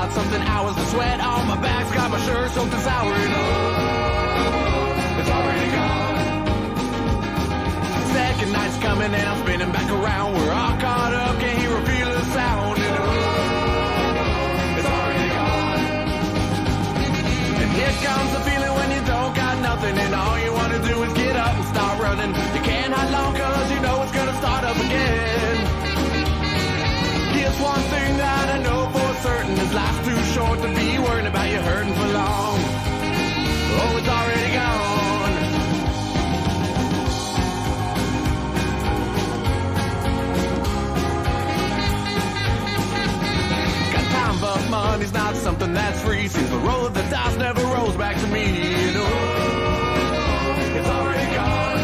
got something hours to sweat on my back's got my shirt soaked and sour and it's already gone. Second night's coming and I'm spinning back around. We're all caught up, can't hear or feel a sound and it's already gone. And here comes the feeling when you don't got nothing and all you want to do is get up and start running. You can't hide long cause you know it's gonna start up again. Here's one thing that I know for certain, is life's too short to be worrying about you hurting for long. Oh, it's already gone. Got time but money's not something that's free. Seems the roll of the dice never rolls back to me. You know, it's already gone.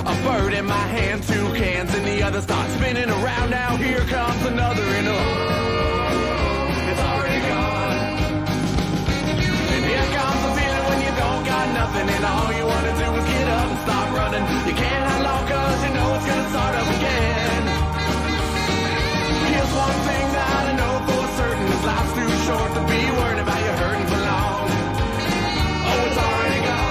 A bird in my hand, two cans in the other, start spinning around. Now here comes another and it's already gone. And here comes the feeling when you don't got nothing and all you want to do is get up and start running. You can't hide long cause you know it's gonna start up again. Here's one thing that I know for certain, is life's too short to be worried about you hurting for long. Oh, it's already gone.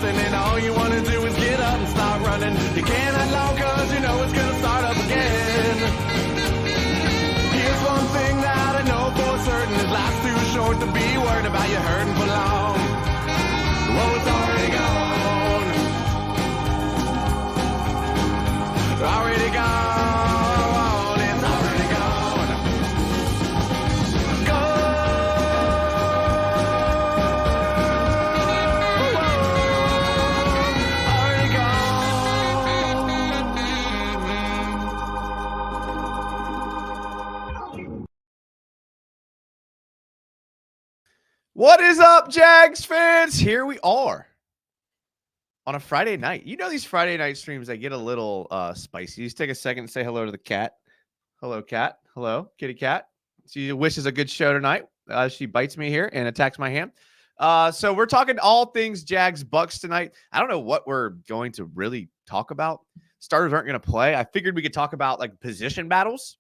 And all you want to do is get up and start running. You can't hide long cause you know it's gonna start up again. Here's one thing that I know for certain, is life's too short to be worried about you hurting for long. Oh, it's already gone. Already gone. It's already gone. Go. What is up, Jags fans? Here we are on a Friday night. You know, these Friday night streams, they get a little spicy. Just take a second and say hello to the cat. Hello, cat. Hello, kitty cat. She wishes a good show tonight. She bites me here and attacks my hand. So we're talking all things Jags Bucs tonight. I don't know what we're going to really talk about. Starters aren't going to play. I figured we could talk about like position battles,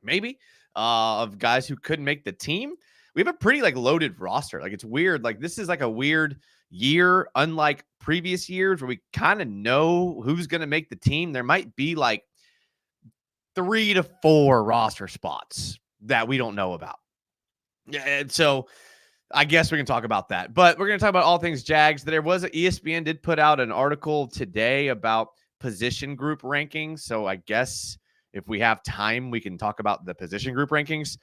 maybe, of guys who couldn't make the team. We have a pretty like loaded roster. Like, it's weird. Like, this is like a weird year, unlike previous years where we kind of know who's going to make the team. There might be like 3 to 4 roster spots that we don't know about. Yeah, and so I guess we can talk about that. But we're going to talk about all things Jags. There was ESPN did put out an article today about position group rankings. So I guess if we have time, we can talk about the position group rankings.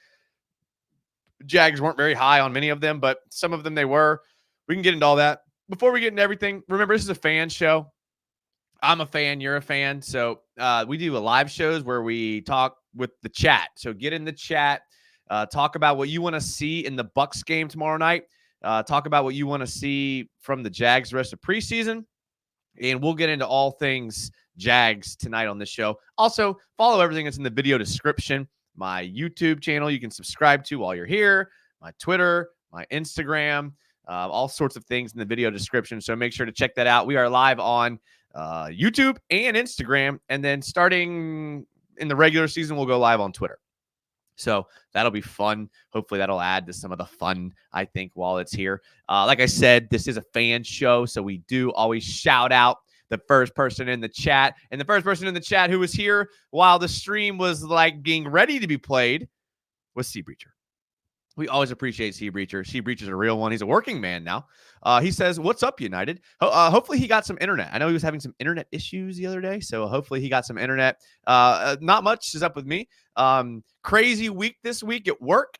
Jags weren't very high on many of them, but some of them they were. We can get into all that. Before we get into everything, remember, this is a fan show. I'm a fan. You're a fan. So we do a live shows where we talk with the chat. So get in the chat. Talk about what you want to see in the Bucs game tomorrow night. Talk about what you want to see from the Jags the rest of preseason. And we'll get into all things Jags tonight on this show. Also, follow everything that's in the video description. My YouTube channel you can subscribe to while you're here. My Twitter, my Instagram, all sorts of things in the video description. So make sure to check that out. We are live on YouTube and Instagram. And then starting in the regular season, we'll go live on Twitter. So that'll be fun. Hopefully that'll add to some of the fun, I think, while it's here. Like I said, this is a fan show, so we do always shout out the first person in the chat. And the first person in the chat who was here while the stream was like being ready to be played was Sea Breacher. We always appreciate Sea Breacher. Sea Breacher's a real one. He's a working man now. He says, "What's up, United?" Hopefully he got some internet. I know he was having some internet issues the other day, so hopefully he got some internet. Not much is up with me. Crazy week this week at work.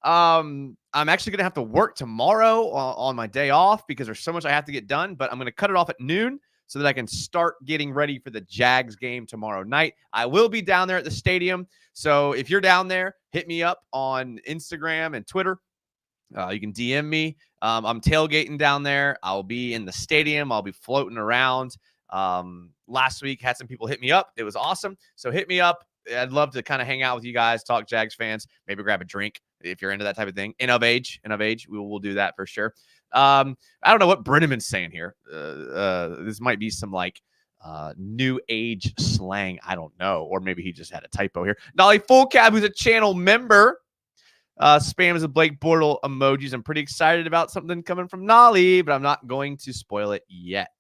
I'm actually going to have to work tomorrow on my day off because there's so much I have to get done, but I'm going to cut it off at noon so that I can start getting ready for the Jags game tomorrow night. I will be down there at the stadium. So if you're down there, hit me up on Instagram and Twitter. You can DM me. I'm tailgating down there. I'll be in the stadium. I'll be floating around. Last week, had some people hit me up. It was awesome. So hit me up. I'd love to kind of hang out with you guys, talk Jags fans, maybe grab a drink if you're into that type of thing. And of age, we'll do that for sure. I don't know what Brenneman's saying here. This might be some like new age slang. I don't know. Or maybe he just had a typo here. Nolly Full Cab, who's a channel member, spams the Blake Bortle emojis. I'm pretty excited about something coming from Nolly, but I'm not going to spoil it yet.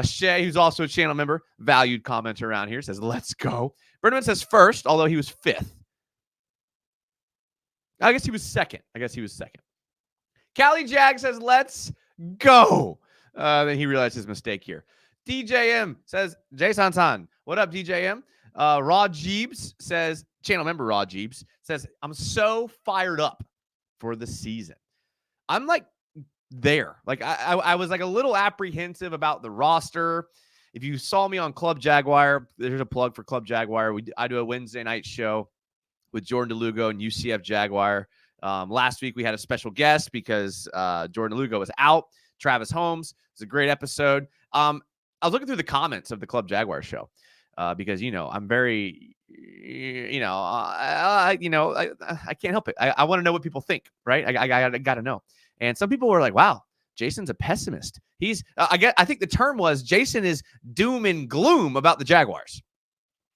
Shay, who's also a channel member, valued commenter around here, says, "Let's go." Brenneman says first, although he was fifth. I guess he was second. Cali Jag says, "Let's go." Then he realized his mistake here. DJM says, Jason San. What up, DJM? Raw Jeebs says, channel member Raw Jeebs says, "I'm so fired up for the season." I'm like there. Like I was like a little apprehensive about the roster. If you saw me on Club Jaguar, there's a plug for Club Jaguar. I do a Wednesday night show with Jordan DeLugo and UCF Jaguar. Last week we had a special guest because Jordan DeLugo was out. Travis Holmes. It's a great episode. I was looking through the comments of the Club Jaguar show because, I'm very, I can't help it. I want to know what people think, right? I got to know. And some people were like, "Wow, Jason's a pessimist." He's, I think the term was Jason is doom and gloom about the Jaguars,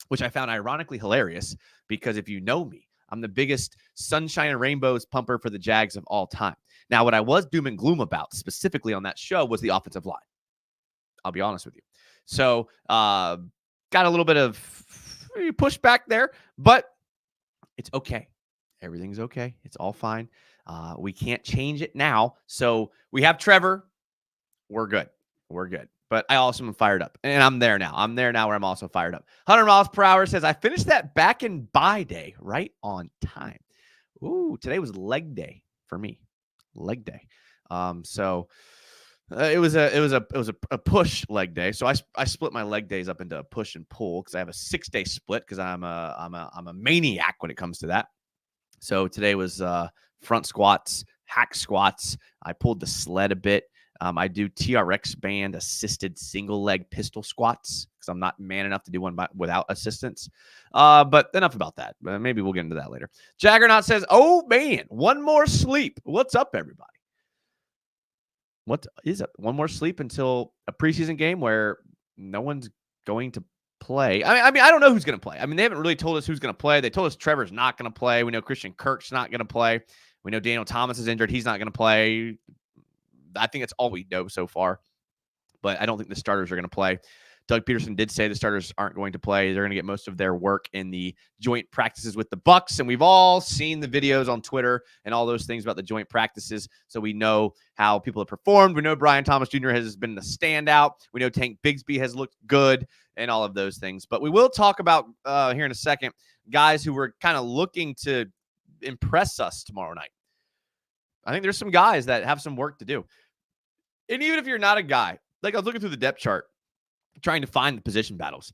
which I found ironically hilarious because if you know me, I'm the biggest sunshine and rainbows pumper for the Jags of all time. Now, what I was doom and gloom about specifically on that show was the offensive line. I'll be honest with you. So, got a little bit of pushback there, but it's okay. Everything's okay. It's all fine. We can't change it now. So we have Trevor. We're good. But I also am fired up. And I'm there now. Where I'm also fired up. 100 miles per hour says, "I finished that back and buy day right on time." Ooh, today was leg day for me. Leg day. So it was a push leg day. So I split my leg days up into a push and pull because I have a 6-day split because I'm a maniac when it comes to that. So today was front squats, hack squats. I pulled the sled a bit. I do TRX band assisted single leg pistol squats because I'm not man enough to do one without assistance. But enough about that. Maybe we'll get into that later. Jaggernaut says, "Oh man, one more sleep." What's up, everybody? What is it? One more sleep until a preseason game where no one's going to play. I mean, I don't know who's going to play. I mean, they haven't really told us who's going to play. They told us Trevor's not going to play. We know Christian Kirk's not going to play. We know Daniel Thomas is injured. He's not going to play. I think that's all we know so far. But I don't think the starters are going to play. Doug Peterson did say the starters aren't going to play. They're going to get most of their work in the joint practices with the Bucs. And we've all seen the videos on Twitter and all those things about the joint practices. So we know how people have performed. We know Brian Thomas Jr. has been the standout. We know Tank Bigsby has looked good and all of those things. But we will talk about here in a second, guys who were kind of looking to impress us tomorrow night. I think there's some guys that have some work to do. And even if you're not a guy, like I was looking through the depth chart, trying to find the position battles.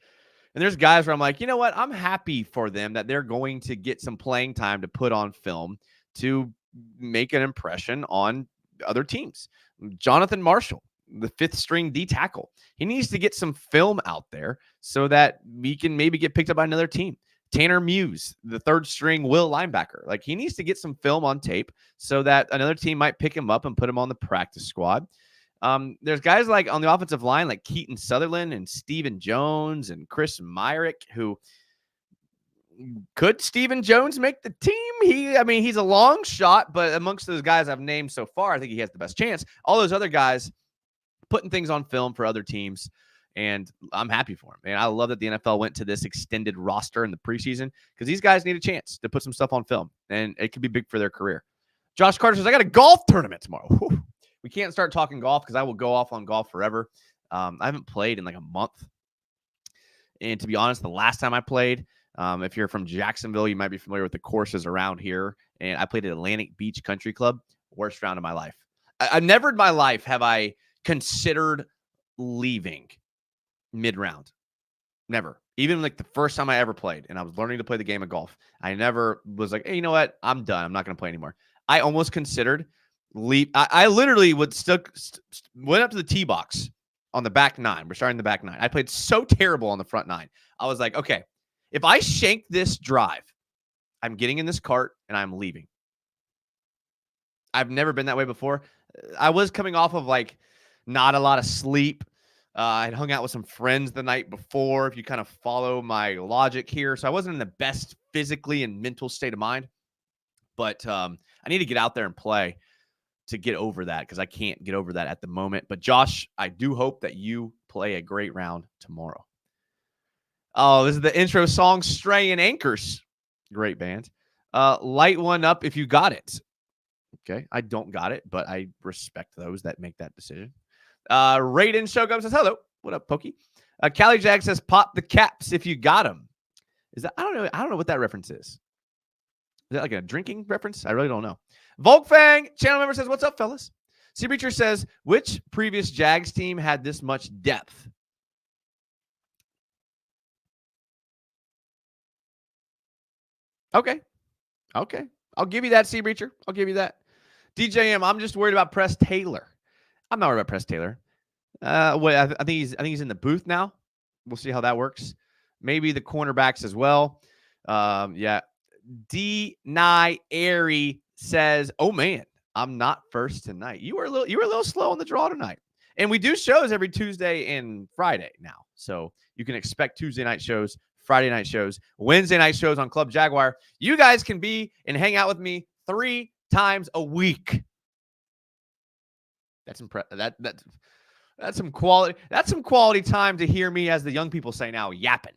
And there's guys where I'm like, you know what? I'm happy for them that they're going to get some playing time to put on film to make an impression on other teams. Jonathan Marshall, the 5th string D tackle. He needs to get some film out there so that we can maybe get picked up by another team. Tanner Muse, the third string will linebacker. Like, he needs to get some film on tape so that another team might pick him up and put him on the practice squad. There's guys like on the offensive line, like Keaton Sutherland and Steven Jones and Chris Myrick, who could Steven Jones make the team? He's a long shot, but amongst those guys I've named so far, I think he has the best chance. All those other guys putting things on film for other teams, and I'm happy for him. And I love that the NFL went to this extended roster in the preseason because these guys need a chance to put some stuff on film, and it could be big for their career. Josh Carter says, I got a golf tournament tomorrow. Whew. We can't start talking golf because I will go off on golf forever. I haven't played in like a month. And to be honest, the last time I played, if you're from Jacksonville, you might be familiar with the courses around here. And I played at Atlantic Beach Country Club. Worst round of my life. I never in my life have I considered leaving mid-round. Never. Even like the first time I ever played and I was learning to play the game of golf, I never was like, hey, you know what? I'm done. I'm not going to play anymore. I almost considered leave. I literally would went up to the tee box on the back nine. We're starting the back nine. I played so terrible on the front nine. I was like, okay, if I shank this drive, I'm getting in this cart and I'm leaving. I've never been that way before. I was coming off of like not a lot of sleep. I'd hung out with some friends the night before, if you kind of follow my logic here. So I wasn't in the best physically and mental state of mind. But I need to get out there and play to get over that because I can't get over that at the moment. But Josh, I do hope that you play a great round tomorrow. Oh, this is the intro song, Straying Anchors. Great band. Light one up if you got it. Okay, I don't got it, but I respect those that make that decision. Raiden Shogun says, hello. What up, Pokey? Cali Jag says, pop the caps if you got them. Is that, I don't know what that reference is. Is that like a drinking reference? I really don't know. Volkfang, channel member, says, what's up, fellas? Sea Breacher says, which previous Jags team had this much depth? Okay. I'll give you that, Sea Breacher. I'll give you that. DJM, I'm just worried about Press Taylor. I'm not worried about Press Taylor. I think he's in the booth now. We'll see how that works. Maybe the cornerbacks as well. Yeah. D. Nye Airy says, oh man, I'm not first tonight. You were a little slow on the draw tonight. And we do shows every Tuesday and Friday now. So you can expect Tuesday night shows, Friday night shows, Wednesday night shows on Club Jaguar. You guys can be and hang out with me 3 times a week. That's that's some quality. That's some quality time to hear me, as the young people say now, yapping.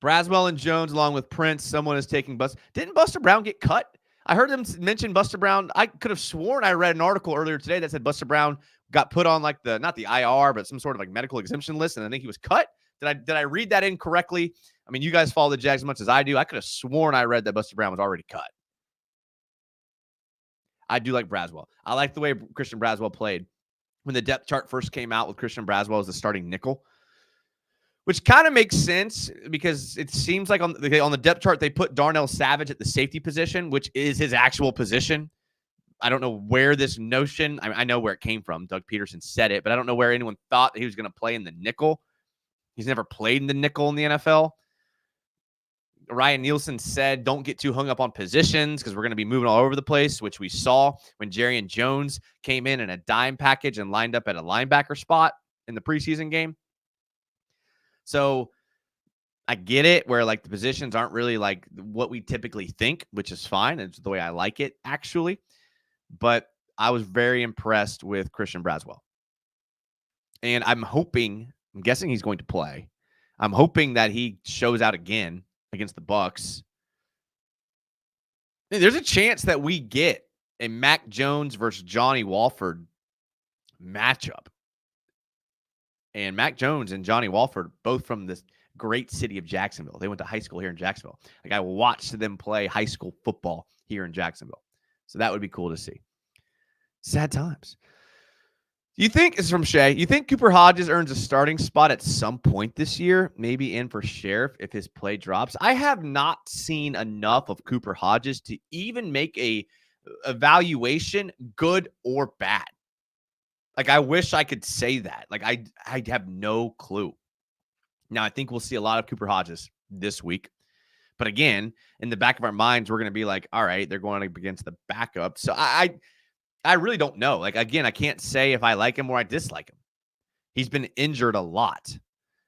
Braswell and Jones, along with Prince. Someone is taking Didn't Buster Brown get cut? I heard them mention Buster Brown. I could have sworn I read an article earlier today that said Buster Brown got put on like not the IR, but some sort of like medical exemption list, and I think he was cut. Did I read that incorrectly? I mean, you guys follow the Jags as much as I do. I could have sworn I read that Buster Brown was already cut. I do like Braswell. I like the way Christian Braswell played when the depth chart first came out with Christian Braswell as the starting nickel, which kind of makes sense because it seems like on the depth chart, they put Darnell Savage at the safety position, which is his actual position. I don't know where this notion, I know where it came from. Doug Peterson said it, but I don't know where anyone thought that he was going to play in the nickel. He's never played in the nickel in the NFL. Ryan Nielsen said, don't get too hung up on positions because we're going to be moving all over the place, which we saw when Jerry and Jones came in a dime package and lined up at a linebacker spot in the preseason game. So I get it where like the positions aren't really like what we typically think, which is fine. It's the way I like it, actually. But I was very impressed with Christian Braswell. And I'm guessing he's going to play. I'm hoping that he shows out again against the Bucs. There's a chance that we get a Mac Jones versus Johnny Walford matchup. And Mac Jones and Johnny Walford, both from this great city of Jacksonville. They went to high school here in Jacksonville. Like, I watched them play high school football here in Jacksonville. So that would be cool to see. Sad times. You think, this is from Shay, you think Cooper Hodges earns a starting spot at some point this year, maybe in for Sheriff if his play drops? I have not seen enough of Cooper Hodges to even make a evaluation, good or bad. Like, I wish I could say that. Like, I have no clue. Now, I think we'll see a lot of Cooper Hodges this week. But again, in the back of our minds, we're going to be like, all right, they're going up against the backup. So I really don't know. Like, again, I can't say if I like him or I dislike him. He's been injured a lot.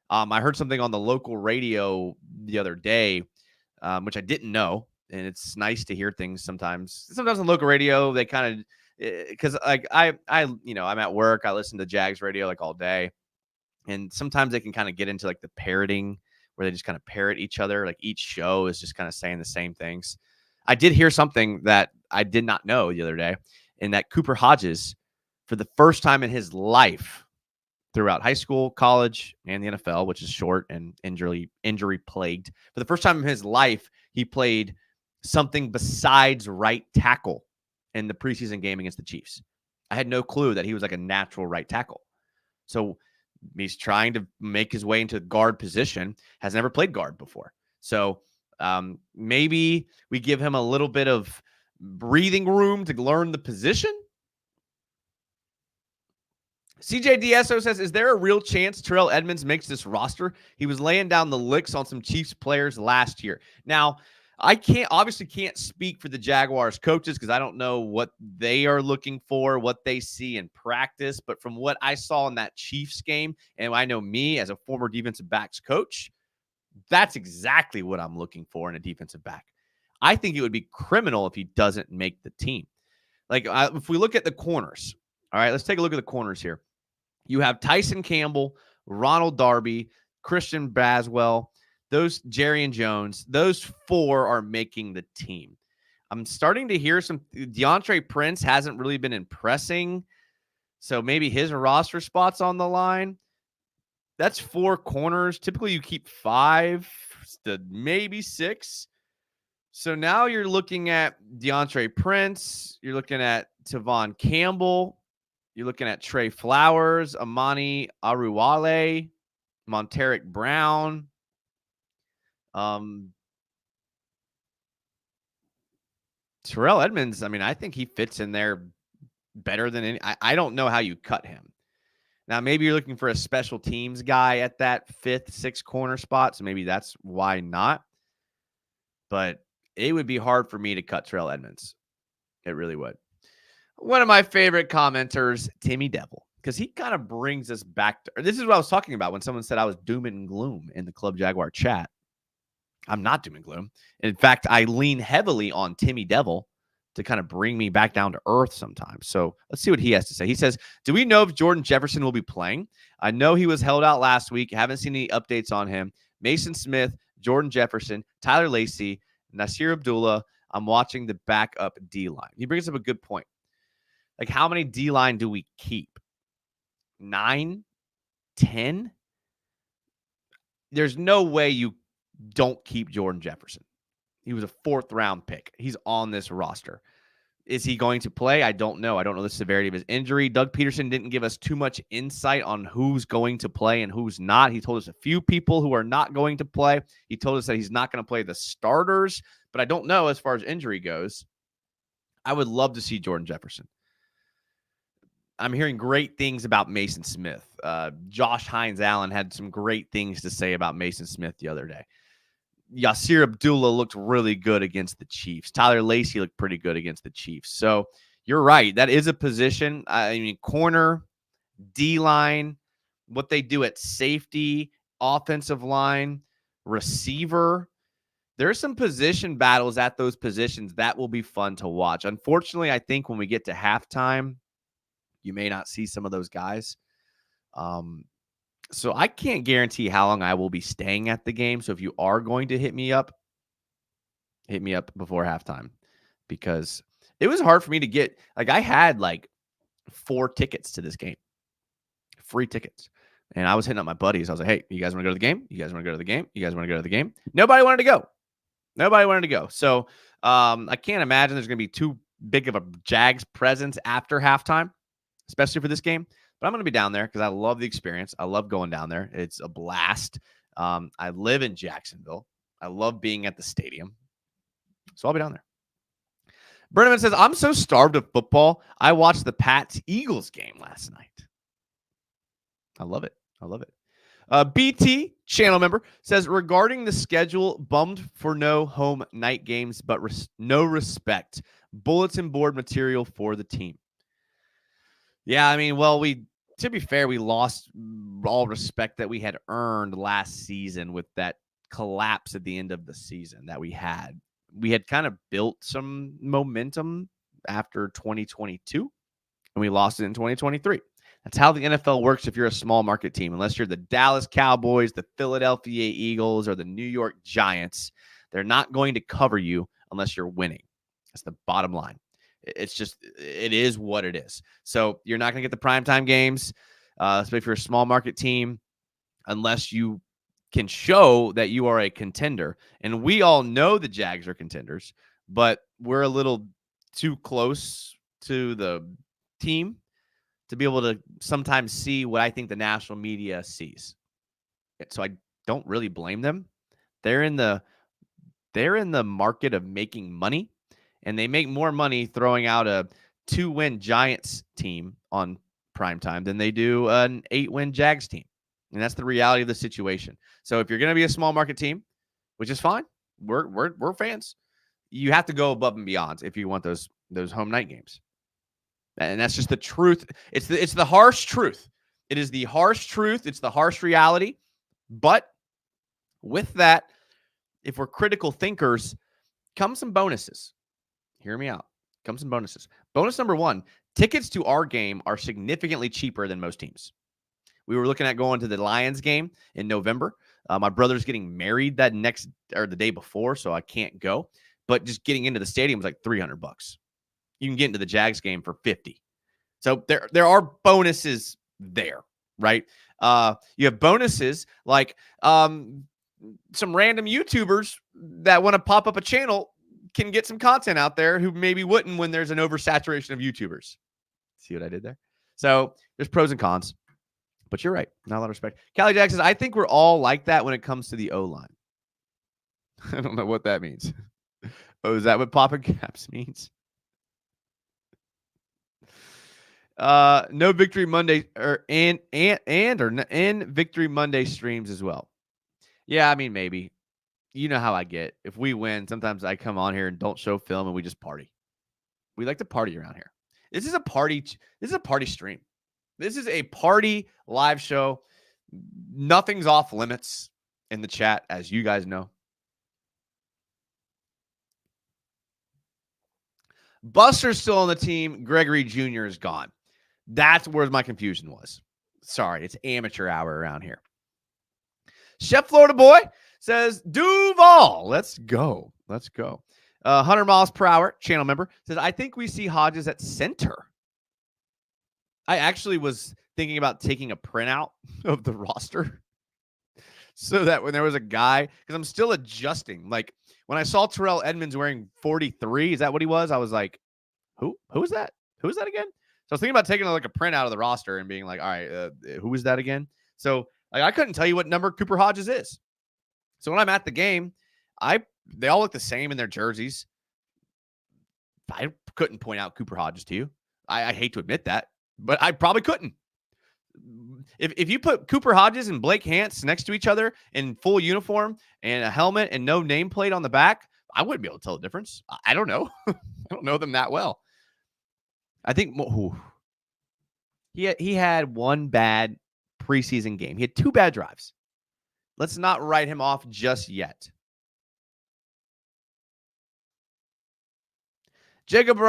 I heard something on the local radio the other day, which I didn't know. And it's nice to hear things sometimes. Sometimes on local radio, they kind of, because like I'm at work, I listen to Jags radio like all day. And sometimes they can kind of get into like the parroting where they just kind of parrot each other. Like each show is just kind of saying the same things. I did hear something that I did not know the other day, and that Cooper Hodges, for the first time in his life throughout high school, college, and the NFL, which is short and injury plagued, for the first time in his life, he played something besides right tackle in the preseason game against the Chiefs. I had no clue that he was like a natural right tackle. So he's trying to make his way into guard position, has never played guard before. So maybe we give him a little bit of breathing room to learn the position. CJ DSO says, is there a real chance Terrell Edmunds makes this roster? He was laying down the licks on some Chiefs players last year. Now, I obviously can't speak for the Jaguars coaches because I don't know what they are looking for, what they see in practice. But from what I saw in that Chiefs game, and I know me as a former defensive backs coach, that's exactly what I'm looking for in a defensive back. I think it would be criminal if he doesn't make the team. Like if we look at the corners, all right, let's take a look at the corners here. You have Tyson Campbell, Ronald Darby, Christian Braswell, those Jerrion Jones, those four are making the team. I'm starting to hear some DeAndre Prince hasn't really been impressing. So maybe his roster spot's on the line. That's four corners. Typically you keep 5 to maybe 6. So now you're looking at DeAndre Prince. You're looking at Tavon Campbell. You're looking at Trey Flowers, Amani Aruwale, Monteric Brown. Terrell Edmunds, I mean, I think he fits in there better than any. I don't know how you cut him. Now, maybe you're looking for a special teams guy at that 5th, 6th corner spot, so maybe that's why not. But it would be hard for me to cut Terrell Edmunds. It really would. One of my favorite commenters, Timmy Devil, because he kind of brings us back to. This is what I was talking about when someone said I was doom and gloom in the Club Jaguar chat. I'm not doom and gloom. In fact, I lean heavily on Timmy Devil to kind of bring me back down to earth sometimes. So let's see what he has to say. He says, do we know if Jordan Jefferson will be playing? I know he was held out last week. Haven't seen any updates on him. Mason Smith, Jordan Jefferson, Tyler Lacey, Nasir Abdullah. I'm watching the backup D-line. He brings up a good point. Like, how many D-line do we keep? 9? 10? There's no way you don't keep Jordan Jefferson. He was a 4th round pick. He's on this roster. Is he going to play? I don't know. I don't know the severity of his injury. Doug Peterson didn't give us too much insight on who's going to play and who's not. He told us a few people who are not going to play. He told us that he's not going to play the starters, but I don't know as far as injury goes. I would love to see Jordan Jefferson. I'm hearing great things about Mason Smith. Josh Hines-Allen had some great things to say about Mason Smith the other day. Yasir Abdullah looked really good against the Chiefs. Tyler Lacey looked pretty good against the Chiefs. So you're right. That is a position. I mean, corner, D-line, what they do at safety, offensive line, receiver. There's some position battles at those positions that will be fun to watch. Unfortunately, I think when we get to halftime, you may not see some of those guys. So I can't guarantee how long I will be staying at the game. So if you are going to hit me up before halftime, because it was hard for me to get. Like, I had like 4 tickets to this game, free tickets. And I was hitting up my buddies. I was like, hey, you guys want to go to the game? You guys want to go to the game? You guys want to go to the game? Nobody wanted to go. So I can't imagine there's going to be too big of a Jags presence after halftime, especially for this game. But I'm going to be down there because I love the experience. I love going down there. It's a blast. I live in Jacksonville. I love being at the stadium. So I'll be down there. Brennan says, I'm so starved of football. I watched the Pats-Eagles game last night. I love it. BT, channel member, says, regarding the schedule, bummed for no home night games, but no respect. Bulletin board material for the team. Yeah, I mean, well, to be fair, we lost all respect that we had earned last season with that collapse at the end of the season that we had. We had kind of built some momentum after 2022, and we lost it in 2023. That's how the NFL works if you're a small market team. Unless you're the Dallas Cowboys, the Philadelphia Eagles, or the New York Giants, they're not going to cover you unless you're winning. That's the bottom line. It is what it is. So you're not going to get the primetime games, especially if you're a small market team, unless you can show that you are a contender. And we all know the Jags are contenders, but we're a little too close to the team to be able to sometimes see what I think the national media sees. So I don't really blame them. They're in the market of making money, and they make more money throwing out a 2-win Giants team on primetime than they do an 8-win Jags team. And that's the reality of the situation. So if you're going to be a small market team, which is fine, we're fans. You have to go above and beyond if you want those home night games. And that's just the truth. It's the harsh truth. It is the harsh truth. It's the harsh reality. But with that, if we're critical thinkers, come some bonuses. Hear me out. Come some bonuses. Bonus number 1, tickets to our game are significantly cheaper than most teams. We were looking at going to the Lions game in November. My brother's getting married the day before, so I can't go. But just getting into the stadium was like $300. You can get into the Jags game for $50. So there are bonuses there, right? You have bonuses like some random YouTubers that want to pop up a channel can get some content out there who maybe wouldn't when there's an oversaturation of YouTubers. See what I did there? So there's pros and cons. But you're right. Not a lot of respect. Callie Jack says, I think we're all like that when it comes to the O-line. I don't know what that means. Oh, is that what Papa Caps means? No Victory Monday and Victory Monday streams as well. Yeah, I mean, maybe. You know how I get. If we win, sometimes I come on here and don't show film and we just party. We like to party around here. This is a party stream. This is a party live show. Nothing's off limits in the chat, as you guys know. Buster's still on the team. Gregory Jr. is gone. That's where my confusion was. Sorry, it's amateur hour around here. Chef Florida Boy says, Duval. Let's go. 100 miles per hour, channel member, says, I think we see Hodges at center. I actually was thinking about taking a printout of the roster so that when there was a guy, because I'm still adjusting. Like when I saw Terrell Edmonds wearing 43, is that what he was? I was like, who is that? Who is that again? So I was thinking about taking like a printout of the roster and being like, all right, who is that again? So like, I couldn't tell you what number Cooper Hodges is. So when I'm at the game, they all look the same in their jerseys. I couldn't point out Cooper Hodges to you. I hate to admit that, but I probably couldn't. If you put Cooper Hodges and Blake Hance next to each other in full uniform and a helmet and no nameplate on the back, I wouldn't be able to tell the difference. I don't know. I don't know them that well. I think he had one bad preseason game. He had 2 bad drives. Let's not write him off just yet. Jacob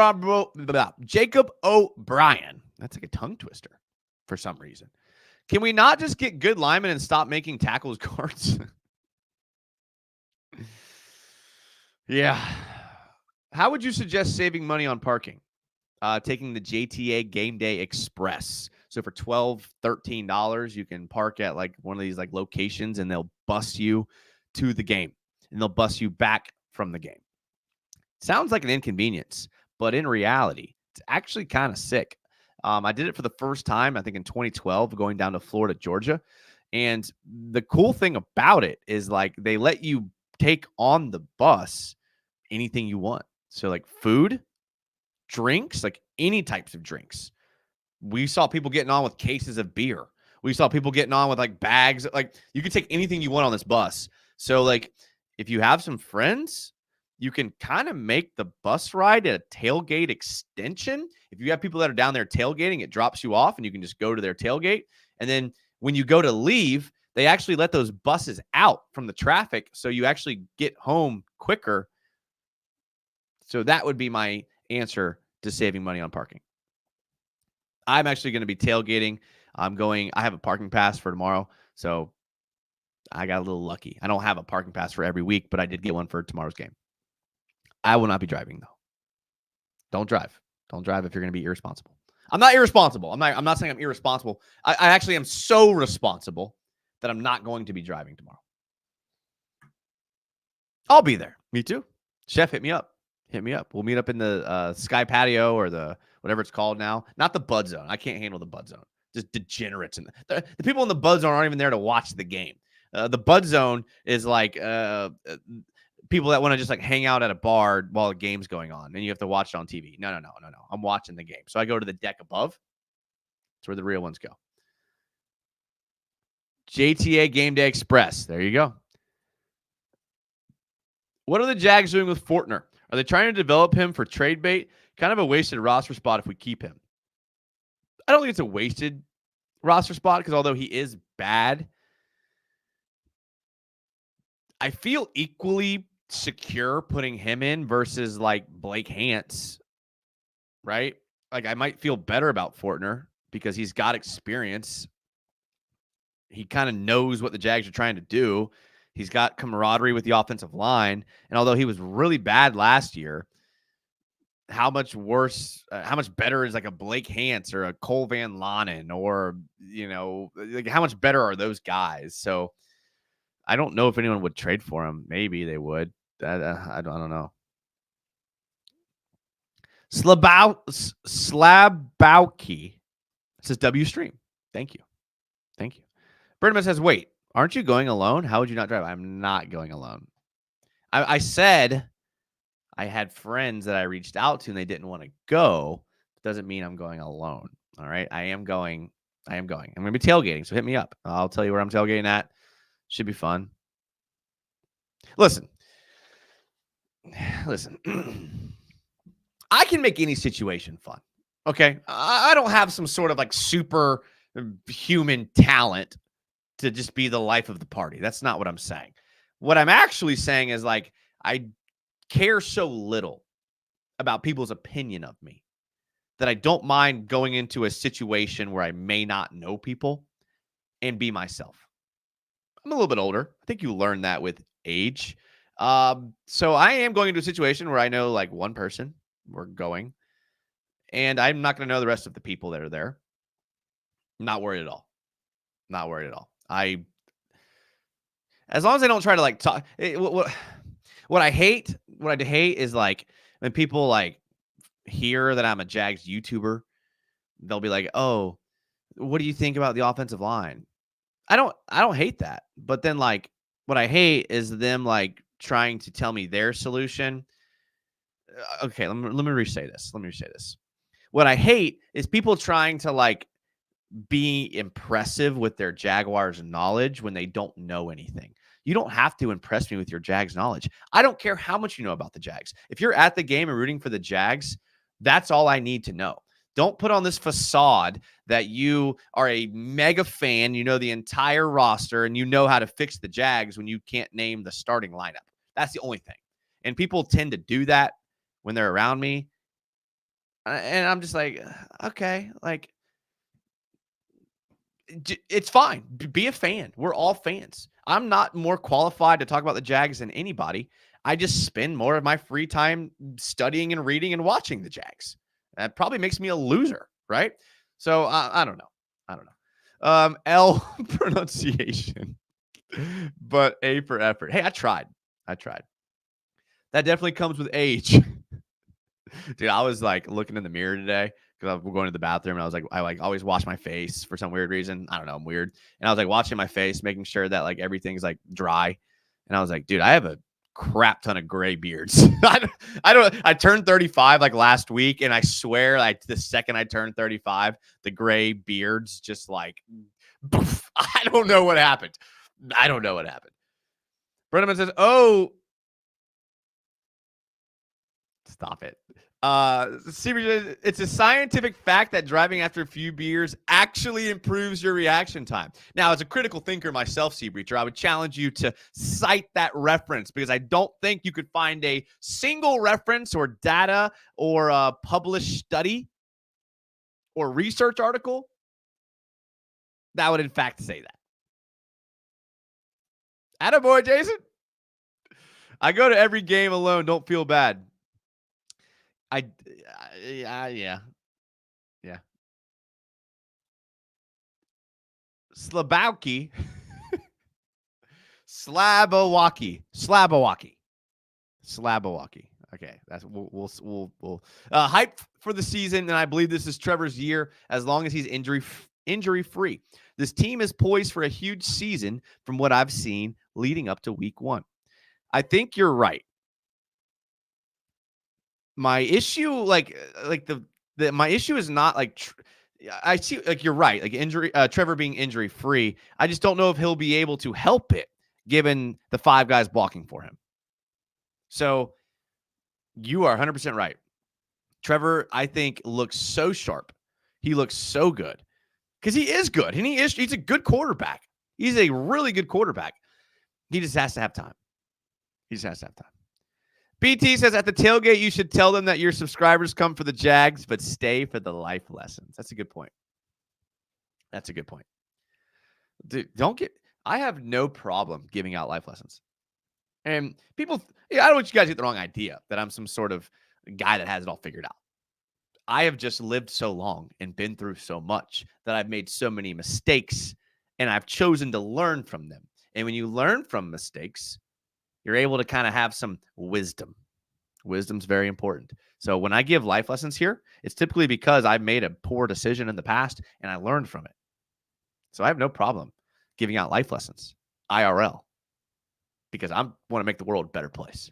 O'Brien. That's like a tongue twister for some reason. Can we not just get good linemen and stop making tackles guards? Yeah. How would you suggest saving money on parking? Taking the JTA Game Day Express. So for $12, $13, you can park at like one of these like locations and they'll bus you to the game and they'll bus you back from the game. Sounds like an inconvenience, but in reality, it's actually kind of sick. I did it for the first time, I think in 2012, going down to Florida, Georgia. And the cool thing about it is like they let you take on the bus anything you want. So like food, drinks, like any types of drinks. We saw people getting on with cases of beer. We saw people getting on with like bags. Like you can take anything you want on this bus. So like if you have some friends, you can kind of make the bus ride a tailgate extension. If you have people that are down there tailgating, it drops you off and you can just go to their tailgate. And then when you go to leave, they actually let those buses out from the traffic. So you actually get home quicker. So that would be my answer to saving money on parking. I'm actually going to be tailgating. I have a parking pass for tomorrow. So I got a little lucky. I don't have a parking pass for every week, but I did get one for tomorrow's game. I will not be driving though. Don't drive. Don't drive if you're going to be irresponsible. I'm not irresponsible. I'm not saying I'm irresponsible. I actually am so responsible that I'm not going to be driving tomorrow. I'll be there. Me too. Chef, hit me up. Hit me up. We'll meet up in the Sky Patio or the whatever it's called now. Not the Bud Zone. I can't handle the Bud Zone. Just degenerates. The people in the Bud Zone aren't even there to watch the game. The Bud Zone is like people that want to just like hang out at a bar while the game's going on and you have to watch it on TV. No. I'm watching the game. So I go to the deck above. That's where the real ones go. JTA Game Day Express. There you go. What are the Jags doing with Fortner? Are they trying to develop him for trade bait? Kind of a wasted roster spot if we keep him. I don't think it's a wasted roster spot because although he is bad, I feel equally secure putting him in versus like Blake Hance, right? Like I might feel better about Fortner because he's got experience. He kind of knows what the Jags are trying to do. He's got camaraderie with the offensive line. And although he was really bad last year, how much better is like a Blake Hance or a Cole Van Lanen or, like how much better are those guys? So I don't know if anyone would trade for him. Maybe they would. I don't know. Slabowski says W Stream. Thank you. Birdman says, wait, aren't you going alone? How would you not drive? I'm not going alone. I said I had friends that I reached out to and they didn't want to go. Doesn't mean I'm going alone. All right. I am going. I'm going to be tailgating. So hit me up. I'll tell you where I'm tailgating at. Should be fun. Listen. I can make any situation fun. Okay. I don't have some sort of like super human talent to just be the life of the party. That's not what I'm saying. What I'm actually saying is like, I care so little about people's opinion of me that I don't mind going into a situation where I may not know people and be myself. I'm a little bit older. I think you learn that with age. So I am going into a situation where I know like one person we're going and I'm not going to know the rest of the people that are there. Not worried at all. As long as I don't try to like talk. What I hate is like when people like hear that I'm a Jags YouTuber, they'll be like, "Oh, what do you think about the offensive line?" I don't hate that, but then like what I hate is them like trying to tell me their solution. Okay, let me re-say this. What I hate is people trying to like be impressive with their Jaguars knowledge when they don't know anything. You don't have to impress me with your Jags knowledge. I don't care how much you know about the Jags. If you're at the game and rooting for the Jags, that's all I need to know. Don't put on this facade that you are a mega fan, you know the entire roster, and you know how to fix the Jags when you can't name the starting lineup. That's the only thing. And people tend to do that when they're around me. And I'm just like, okay, like, it's fine. Be a fan. We're all fans. I'm not more qualified to talk about the Jags than anybody. I just spend more of my free time studying and reading and watching the Jags. That probably makes me a loser, right? So I don't know. L pronunciation, but A for effort. Hey, I tried. That definitely comes with age. Dude, I was like looking in the mirror today because I was going to the bathroom and I was like, I always wash my face for some weird reason. I don't know. I'm weird. And I was like watching my face, making sure that like everything's like dry. And I was like, dude, I have a crap ton of gray beards. I turned 35 like last week. And I swear like the second I turned 35, the gray beards just like I don't know what happened. I don't know what happened. Brenneman says, "Oh, stop it." It's a scientific fact that driving after a few beers actually improves your reaction time. Now, as a critical thinker myself, Sea Breacher, I would challenge you to cite that reference because I don't think you could find a single reference or data or a published study or research article that would in fact say that. Attaboy, Jason. I go to every game alone. Don't feel bad. Yeah. Slabowski. Slabowski. Okay, that's we'll hype for the season, and I believe this is Trevor's year as long as he's injury free. This team is poised for a huge season from what I've seen leading up to week 1. I think you're right. My issue, my issue is not like I see, like you're right, like Trevor being injury free. I just don't know if he'll be able to help it given the 5 guys blocking for him. So you are 100% right. Trevor, I think, looks so sharp. He looks so good because he is good, and he's a good quarterback. He's a really good quarterback. He just has to have time. BT says, at the tailgate, you should tell them that your subscribers come for the Jags, but stay for the life lessons. That's a good point. Dude, I have no problem giving out life lessons. And people, I don't want you guys to get the wrong idea that I'm some sort of guy that has it all figured out. I have just lived so long and been through so much that I've made so many mistakes, and I've chosen to learn from them. And when you learn from mistakes, you're able to kind of have some wisdom. Wisdom's very important. So when I give life lessons here, it's typically because I've made a poor decision in the past and I learned from it. So I have no problem giving out life lessons, IRL, because I want to make the world a better place.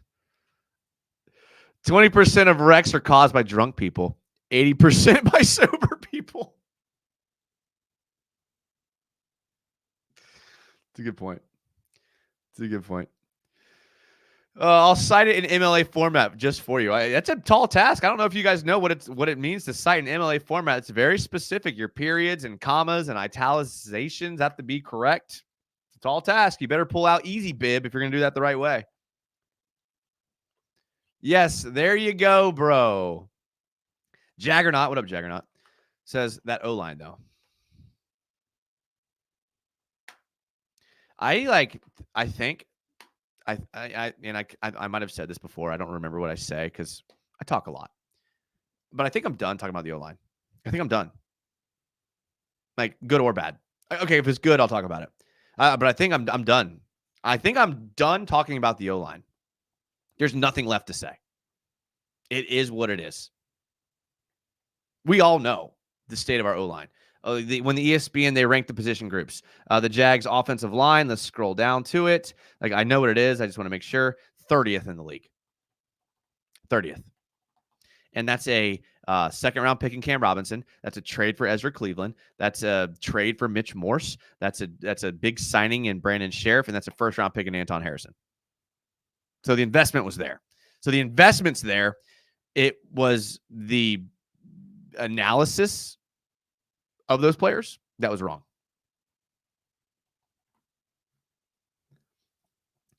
20% of wrecks are caused by drunk people, 80% by sober people. It's a good point. I'll cite it in MLA format just for you. That's a tall task. I don't know if you guys know what it means to cite in MLA format. It's very specific. Your periods and commas and italicizations have to be correct. It's a tall task. You better pull out easy bib if you're going to do that the right way. Yes, there you go, bro. Jaggernaut, what up, Jaggernaut? Says that O-line, though. I might have said this before. I don't remember what I say because I talk a lot. But I think I'm done talking about the O-line. I think I'm done. Like, good or bad. Okay, if it's good, I'll talk about it. But I think I'm done. I think I'm done talking about the O-line. There's nothing left to say. It is what it is. We all know the state of our O-line. When the ESPN, they rank the position groups. The Jags offensive line, let's scroll down to it. Like, I know what it is. I just want to make sure. 30th in the league. 30th. And that's a second-round pick in Cam Robinson. That's a trade for Ezra Cleveland. That's a trade for Mitch Morse. That's a big signing in Brandon Sheriff, and that's a first-round pick in Anton Harrison. So the investment was there. So the investment's there. It was the analysis of those players that was wrong.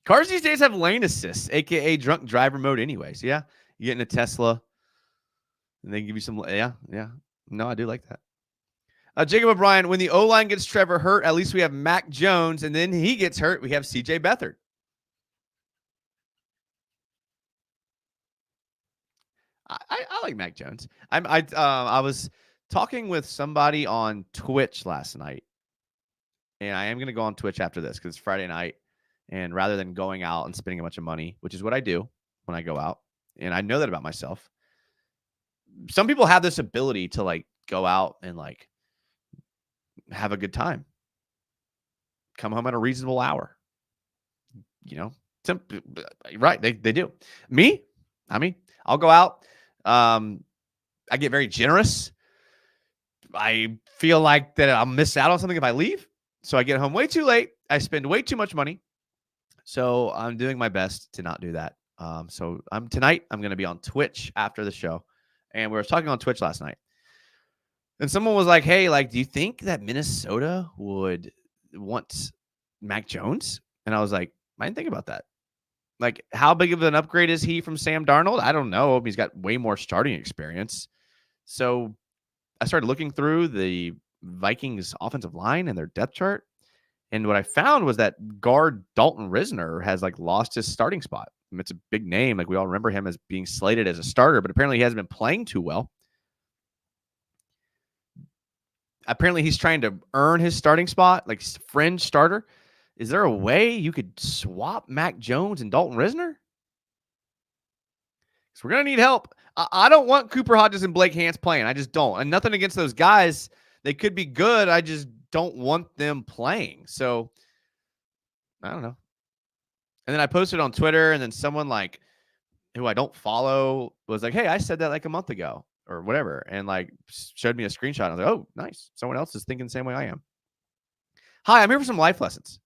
Cars these days have lane assist, aka drunk driver mode anyways. Yeah. You get in a Tesla and they give you some. Yeah. No, I do like that. Jacob O'Brien, when the O-line gets Trevor hurt, at least we have Mac Jones, and then he gets hurt, we have CJ Beathard. I like Mac Jones. I was talking with somebody on Twitch last night, and I am going to go on Twitch after this because it's Friday night, and rather than going out and spending a bunch of money, which is what I do when I go out, and I know that about myself, some people have this ability to like go out and like have a good time, come home at a reasonable hour, right? They do. Me, I mean, I'll go out. I get very generous. I feel like that I'll miss out on something if I leave. So I get home way too late. I spend way too much money. So I'm doing my best to not do that. So tonight I'm going to be on Twitch after the show, and we were talking on Twitch last night, and someone was like, "Hey, like, do you think that Minnesota would want Mac Jones?" And I was like, "I didn't think about that. Like, how big of an upgrade is he from Sam Darnold? I don't know. He's got way more starting experience." So I started looking through the Vikings offensive line and their depth chart. And what I found was that guard Dalton Risner has like lost his starting spot. I mean, it's a big name. Like we all remember him as being slated as a starter, but apparently he hasn't been playing too well. Apparently he's trying to earn his starting spot, like fringe starter. Is there a way you could swap Mac Jones and Dalton Risner? Because we're going to need help. I don't want Cooper Hodges and Blake Hance playing. I just don't. And nothing against those guys. They could be good. I just don't want them playing. So I don't know. And then I posted on Twitter, and then someone like who I don't follow was like, "Hey, I said that like a month ago or whatever," and like showed me a screenshot. I was like, "Oh, nice. Someone else is thinking the same way I am." Hi, I'm here for some life lessons.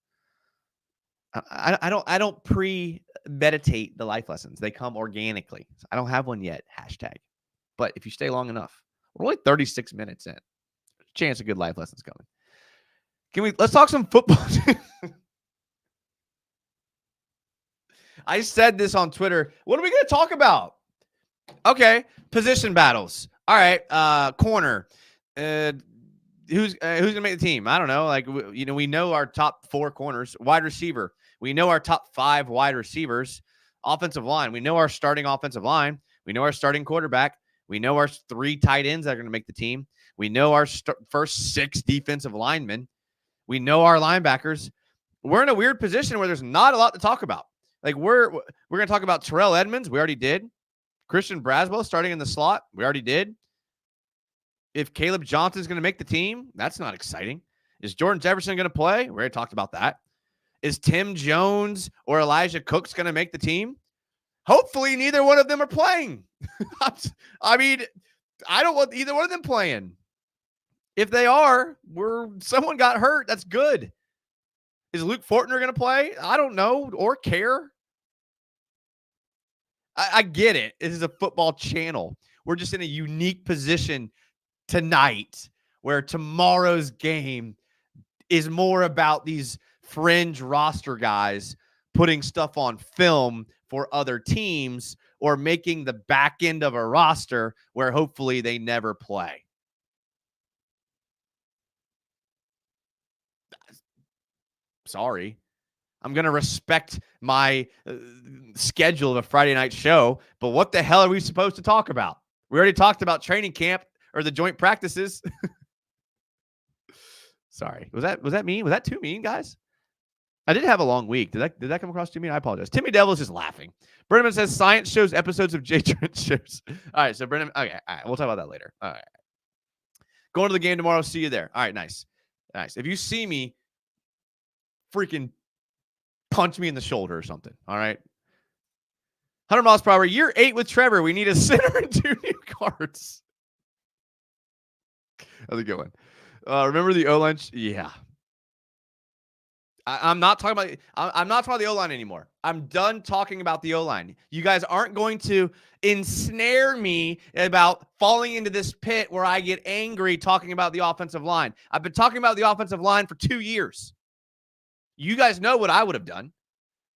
I don't premeditate the life lessons. They come organically. I don't have one yet. Hashtag. But if you stay long enough, we're only 36 minutes in. There's a chance of good life lessons coming. Let's talk some football. I said this on Twitter. What are we going to talk about? Okay, position battles. All right, corner. Who's going to make the team? I don't know. Like we know our top 4 corners. Wide receiver. We know our top 5 wide receivers. Offensive line. We know our starting offensive line. We know our starting quarterback. We know our 3 tight ends that are going to make the team. We know our first 6 defensive linemen. We know our linebackers. We're in a weird position where there's not a lot to talk about. Like we're going to talk about Terrell Edmonds. We already did. Christian Braswell starting in the slot. We already did. If Caleb Johnson's going to make the team, that's not exciting. Is Jordan Jefferson going to play? We already talked about that. Is Tim Jones or Elijah Cooks going to make the team? Hopefully neither one of them are playing. I mean, I don't want either one of them playing. If they are, someone got hurt. That's good. Is Luke Fortner going to play? I don't know or care. I get it. This is a football channel. We're just in a unique position tonight where tomorrow's game is more about these fringe roster guys putting stuff on film for other teams or making the back end of a roster where hopefully they never play. Sorry. I'm going to respect my schedule of a Friday night show, but what the hell are we supposed to talk about? We already talked about training camp or the joint practices. Sorry. Was that mean? Was that too mean, guys? I did have a long week. Did that come across too mean? I apologize. Timmy Devil is just laughing. Brennan says science shows episodes of J. Trent shows. All right. So Brennan, okay. All right. We'll talk about that later. All right. Going to the game tomorrow. See you there. All right. Nice. Nice. If you see me, freaking punch me in the shoulder or something. All right. 100 miles per hour. Year 8 with Trevor. We need a center and 2 new guards. That's a good one. Remember the O-line? Yeah. I'm not talking about. I'm not talking about the O-line anymore. I'm done talking about the O-line. You guys aren't going to ensnare me about falling into this pit where I get angry talking about the offensive line. I've been talking about the offensive line for 2 years. You guys know what I would have done.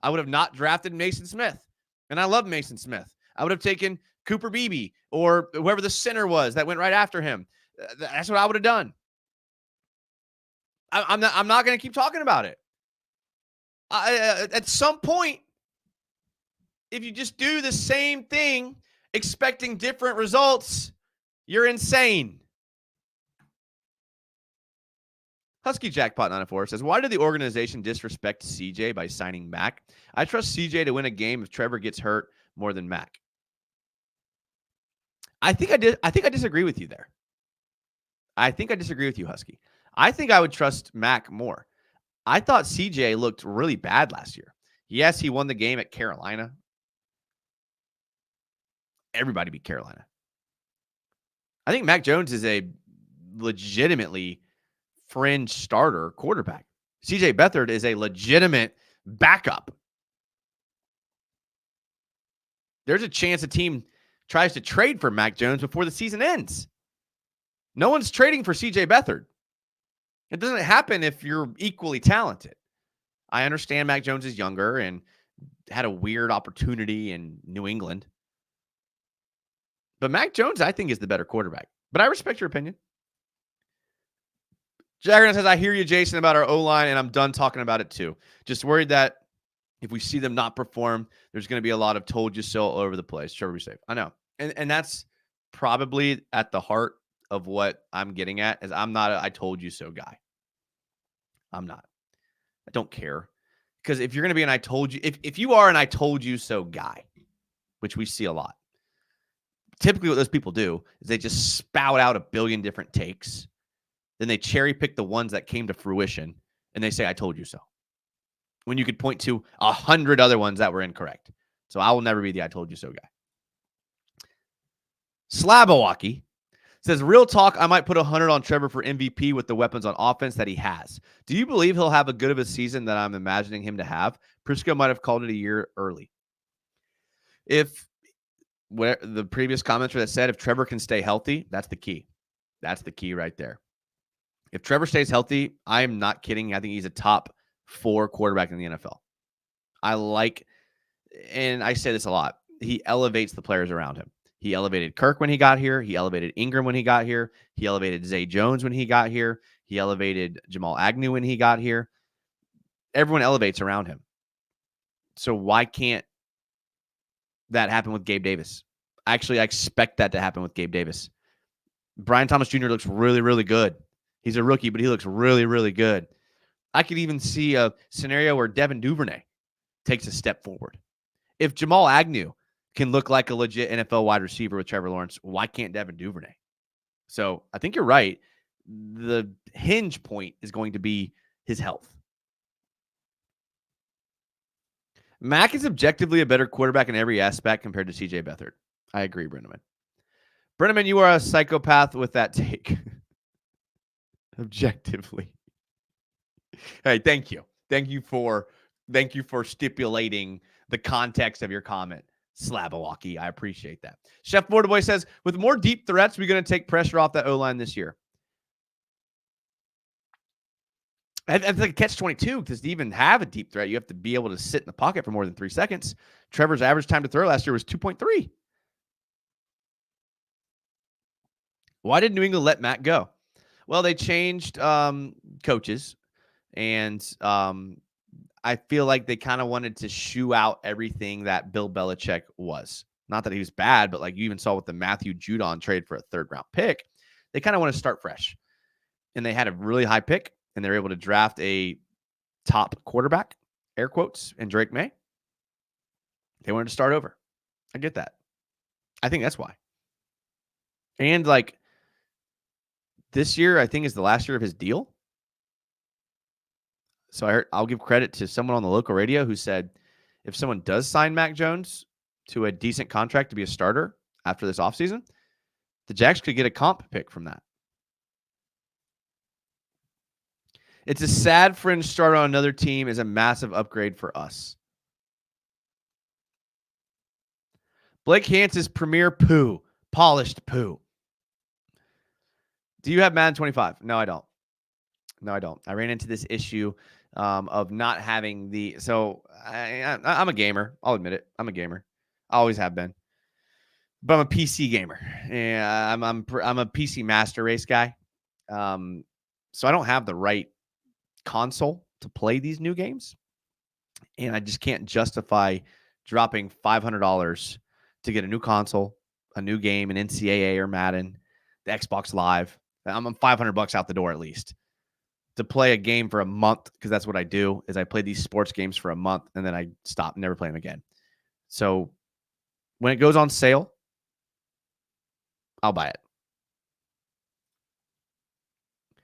I would have not drafted Mason Smith. And I love Mason Smith. I would have taken Cooper Beebe or whoever the center was that went right after him. That's what I would have done. I'm not going to keep talking about it. At some point, if you just do the same thing expecting different results, you're insane. Husky Jackpot 94 says, why did the organization disrespect CJ by signing Mac? I trust CJ to win a game if Trevor gets hurt more than Mac. I think I disagree with you there. I think I disagree with you, Husky. I think I would trust Mac more. I thought CJ looked really bad last year. Yes, he won the game at Carolina. Everybody beat Carolina. I think Mac Jones is a legitimately fringe starter quarterback. CJ Beathard is a legitimate backup. There's a chance a team tries to trade for Mac Jones before the season ends. No one's trading for CJ Beathard. It doesn't happen if you're equally talented. I understand Mac Jones is younger and had a weird opportunity in New England. But Mac Jones, I think, is the better quarterback. But I respect your opinion. Jagger says, I hear you, Jason, about our O-line, and I'm done talking about it too. Just worried that if we see them not perform, there's going to be a lot of told you so all over the place. Trevor, be safe. I know. And that's probably at the heart of what I'm getting at is I'm not a I told you so guy. I'm not. I don't care. Because if you're going to be an I told you, if you are an I told you so guy, which we see a lot, typically what those people do is they just spout out a billion different takes. Then they cherry pick the ones that came to fruition and they say, I told you so. When you could point to 100 other ones that were incorrect. So I will never be the I told you so guy. Slabawaki says, real talk, I might put 100 on Trevor for MVP with the weapons on offense that he has. Do you believe he'll have a good of a season that I'm imagining him to have? Prisco might have called it a year early. If where the previous commenter that said if Trevor can stay healthy, that's the key. That's the key right there. If Trevor stays healthy, I am not kidding. I think he's a top 4 quarterback in the NFL. I like, and I say this a lot, he elevates the players around him. He elevated Kirk when he got here. He elevated Ingram when he got here. He elevated Zay Jones when he got here. He elevated Jamal Agnew when he got here. Everyone elevates around him. So why can't that happen with Gabe Davis? Actually, I expect that to happen with Gabe Davis. Brian Thomas Jr. looks really, really good. He's a rookie, but he looks really, really good. I could even see a scenario where Devin Duvernay takes a step forward. If Jamal Agnew can look like a legit NFL wide receiver with Trevor Lawrence, why can't Devin Duvernay? So I think you're right. The hinge point is going to be his health. Mac is objectively a better quarterback in every aspect compared to CJ Beathard. I agree, Brenneman. Brenneman, you are a psychopath with that take. Objectively. Hey, thank you. Thank you for stipulating the context of your comment, Slabawaki. I appreciate that. Chef Borderboy says, with more deep threats, we're going to take pressure off that O-line this year. I think catch-22, because to even have a deep threat, you have to be able to sit in the pocket for more than 3 seconds. Trevor's average time to throw last year was 2.3. Why did New England let Matt go? Well, they changed coaches, and I feel like they kind of wanted to shoo out everything that Bill Belichick was. Not that he was bad, but like you even saw with the Matthew Judon trade for a 3rd-round pick, they kind of want to start fresh. And they had a really high pick, and they're able to draft a top quarterback, air quotes, and Drake May. They wanted to start over. I get that. I think that's why. And like this year, I think is the last year of his deal. So I'll give credit to someone on the local radio who said if someone does sign Mac Jones to a decent contract to be a starter after this offseason, the Jags could get a comp pick from that. It's a sad fringe starter on another team is a massive upgrade for us. Blake Hance's premier poo, polished poo. Do you have Madden 25? No, I don't. I ran into this issue of not having the. So I'm a gamer. I'll admit it. I'm a gamer. I always have been. But I'm a PC gamer. Yeah, I'm a PC Master Race guy. So I don't have the right console to play these new games, and I just can't justify dropping $500 to get a new console, a new game, an NCAA or Madden, the Xbox Live. I'm $500 out the door at least to play a game for a month, because that's what I do is I play these sports games for a month and then I stop and never play them again. So when it goes on sale, I'll buy it.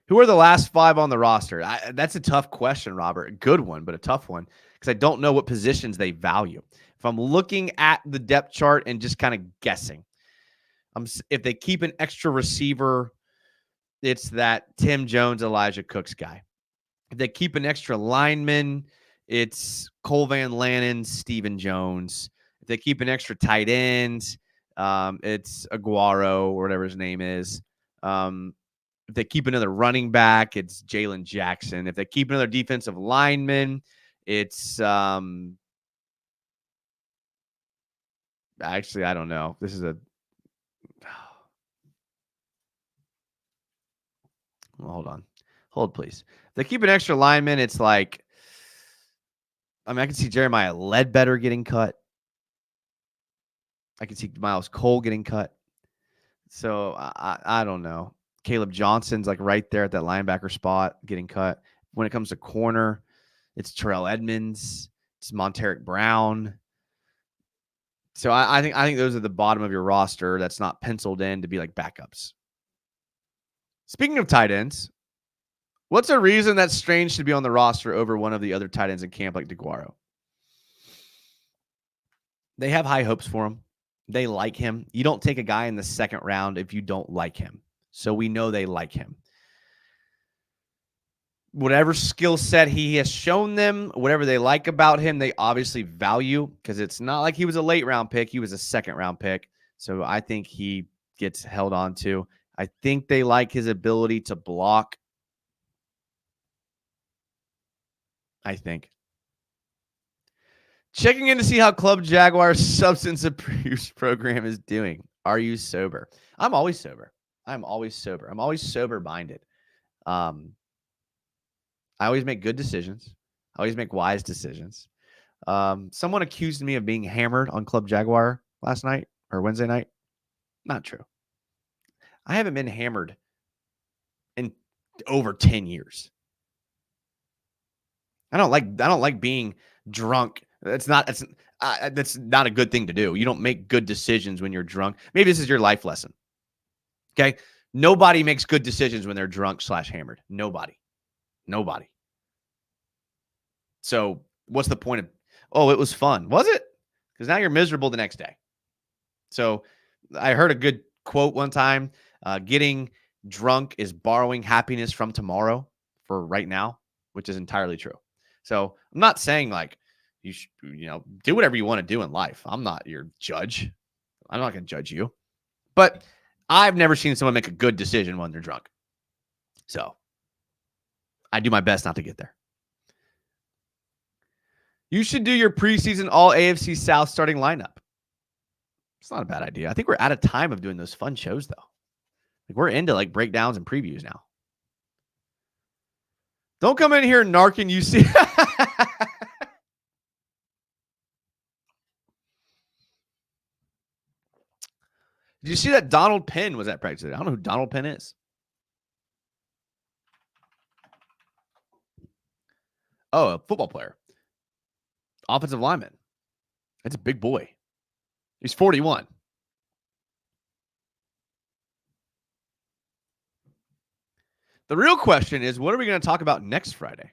Who are the last 5 on the roster? That's a tough question, Robert. A good one, but a tough one because I don't know what positions they value. If I'm looking at the depth chart and just kind of guessing, if they keep an extra receiver, it's that Tim Jones, Elijah Cooks guy. If they keep an extra lineman, it's Cole Van Lannon, Stephen Jones. If they keep an extra tight end, it's Aguero or whatever his name is. If they keep another running back, it's Jalen Jackson. If they keep another defensive lineman, it's actually, I don't know. This is a well, hold on. Hold, please. If they keep an extra lineman, it's like I can see Jeremiah Ledbetter getting cut. I can see Miles Cole getting cut. So I don't know. Caleb Johnson's like right there at that linebacker spot getting cut. When it comes to corner, it's Terrell Edmonds, it's Monteric Brown. So I think those are the bottom of your roster that's not penciled in to be like backups. Speaking of tight ends, what's a reason that Strange should be on the roster over one of the other tight ends in camp like DeGuaro? They have high hopes for him. They like him. You don't take a guy in the second round if you don't like him. So we know they like him. Whatever skill set he has shown them, whatever they like about him, they obviously value because it's not like he was a late round pick. He was a second round pick. So I think he gets held on to. I think they like his ability to block. I think. Checking in to see how Club Jaguar's substance abuse program is doing. Are you sober? I'm always sober. I'm always sober-minded. I always make good decisions. I always make wise decisions. Someone accused me of being hammered on Club Jaguar last night or Wednesday night. Not true. I haven't been hammered in over 10 years. I don't like being drunk. That's not a good thing to do. You don't make good decisions when you're drunk. Maybe this is your life lesson. Okay? Nobody makes good decisions when they're drunk / hammered. Nobody. So what's the point of, oh, it was fun. Was it? Because now you're miserable the next day. So I heard a good quote one time. Getting drunk is borrowing happiness from tomorrow for right now, which is entirely true. So I'm not saying like you should, do whatever you want to do in life. I'm not your judge. I'm not going to judge you. But I've never seen someone make a good decision when they're drunk. So I do my best not to get there. You should do your preseason all AFC South starting lineup. It's not a bad idea. I think we're out of time of doing those fun shows, though. Like we're into like breakdowns and previews now. Don't come in here narking. You see. Did you see that Donald Penn was at practice today? I don't know who Donald Penn is. Oh, a football player. Offensive lineman. That's a big boy. He's 41. The real question is, what are we going to talk about next Friday?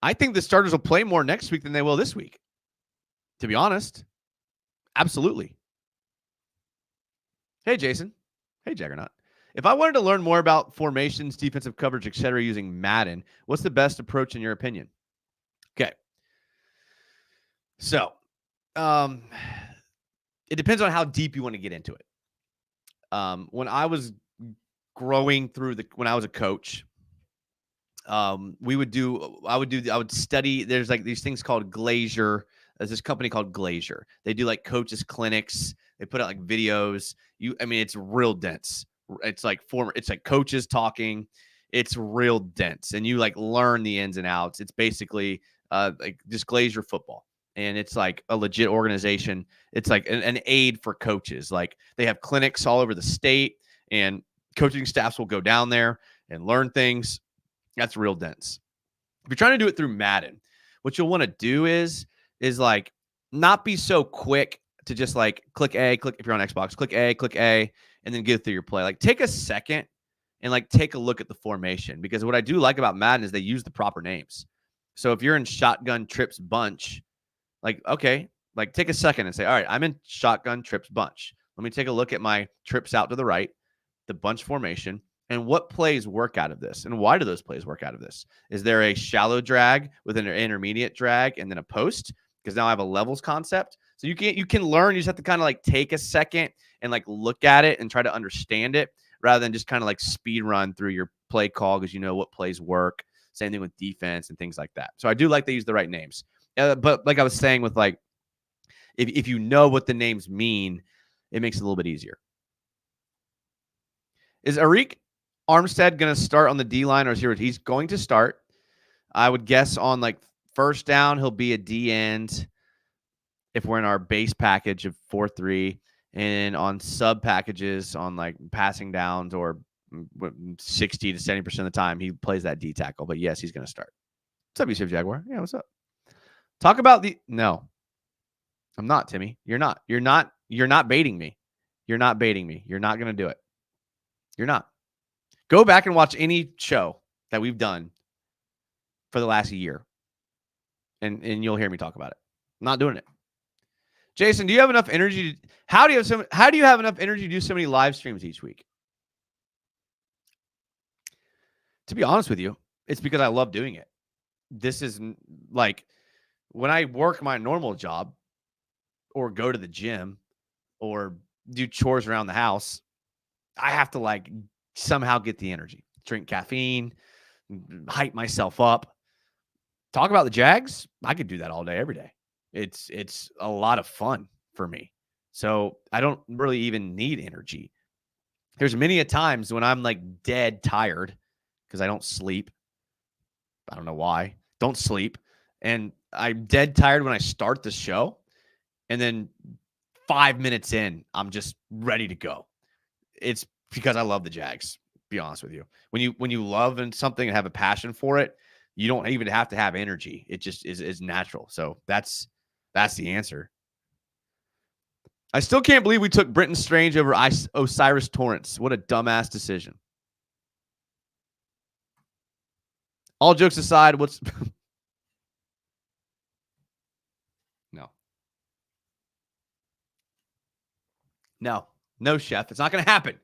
I think the starters will play more next week than they will this week. To be honest. Absolutely. Hey, Jason. Hey, Jaggernaut. If I wanted to learn more about formations, defensive coverage, etc., using Madden, what's the best approach in your opinion? Okay. So, it depends on how deep you want to get into it. When I was growing through when I was a coach, I would study. There's like these things called Glazier. There's this company called Glazier. They do like coaches clinics. They put out like videos. It's real dense. It's like coaches talking. It's real dense, and you like learn the ins and outs. It's basically like just Glazier football, and it's like a legit organization. It's like an aid for coaches. Like they have clinics all over the state, and coaching staffs will go down there and learn things. That's real dense. If you're trying to do it through Madden, what you'll want to do is like not be so quick to just like click if you're on Xbox, click A, and then get through your play. Like take a second and like take a look at the formation, because what I do like about Madden is they use the proper names. So if you're in shotgun trips bunch, like, okay, like take a second and say, all right, I'm in shotgun trips bunch. Let me take a look at my trips out to the right, the bunch formation, And what plays work out of this? And why do those plays work out of this? Is there a shallow drag with an intermediate drag and then a post? Because now I have a levels concept. So you can learn. You just have to kind of like take a second and like look at it and try to understand it rather than just kind of like speed run through your play call because you know what plays work. Same thing with defense and things like that. So I do like they use the right names. But like I was saying with like, if you know what the names mean, it makes it a little bit easier. Is Arik Armstead going to start on the D line or is he's going to start? I would guess on like first down, he'll be a D end if we're in our base package of 4-3, and on sub packages on like passing downs or 60 to 70% of the time, he plays that D tackle. But yes, he's going to start. What's up, Yusuf Jaguar? Yeah, what's up? Talk about no. I'm not, Timmy. You're not baiting me. You're not baiting me. You're not going to do it. You're not. Go back and watch any show that we've done for the last year, and you'll hear me talk about it. I'm not doing it. Jason, do you have enough energy? How do you have enough energy to do so many live streams each week? To be honest with you, it's because I love doing it. This is like when I work my normal job or go to the gym or do chores around the house, I have to like somehow get the energy, drink caffeine, hype myself up. Talk about the Jags. I could do that all day, every day. It's a lot of fun for me. So I don't really even need energy. There's many a times when I'm like dead tired because I don't sleep. I don't know why. Don't sleep. And I'm dead tired when I start the show. And then 5 minutes in, I'm just ready to go. It's because I love the Jags, be honest with you. When you love something and have a passion for it, you don't even have to have energy. It just is natural. So that's the answer. I still can't believe we took Brenton Strange over Osiris Torrance. What a dumbass decision. All jokes aside, what's No, chef. It's not going to happen.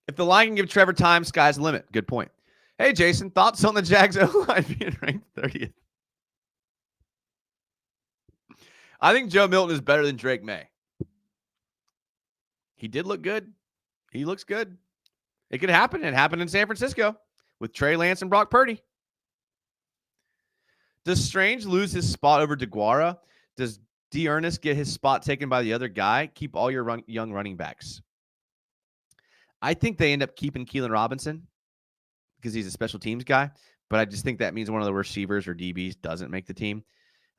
If the line can give Trevor time, sky's the limit. Good point. Hey, Jason, thoughts on the Jags O-line being ranked 30th? I think Joe Milton is better than Drake May. He did look good. He looks good. It could happen. It happened in San Francisco with Trey Lance and Brock Purdy. Does Strange lose his spot over DeGuara? Does D'Ernest get his spot taken by the other guy? Keep all your young running backs. I think they end up keeping Keelan Robinson because he's a special teams guy, but I just think that means one of the receivers or DBs doesn't make the team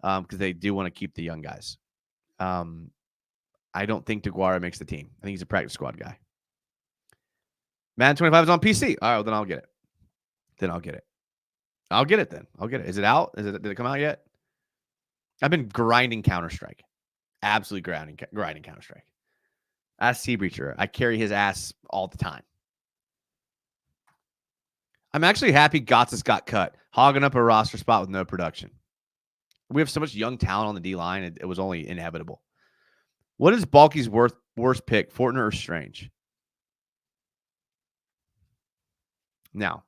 because they do want to keep the young guys. I don't think DeGuara makes the team. I think he's a practice squad guy. Madden 25 is on PC. All right, well, then I'll get it. I'll get it. Is it out? Did it come out yet? I've been grinding Counter-Strike. Absolutely grinding Counter-Strike. Ask Seabreacher. I carry his ass all the time. I'm actually happy Gotsis got cut, hogging up a roster spot with no production. We have so much young talent on the D-line, it was only inevitable. What is Balky's worst pick, Fortner or Strange? Now,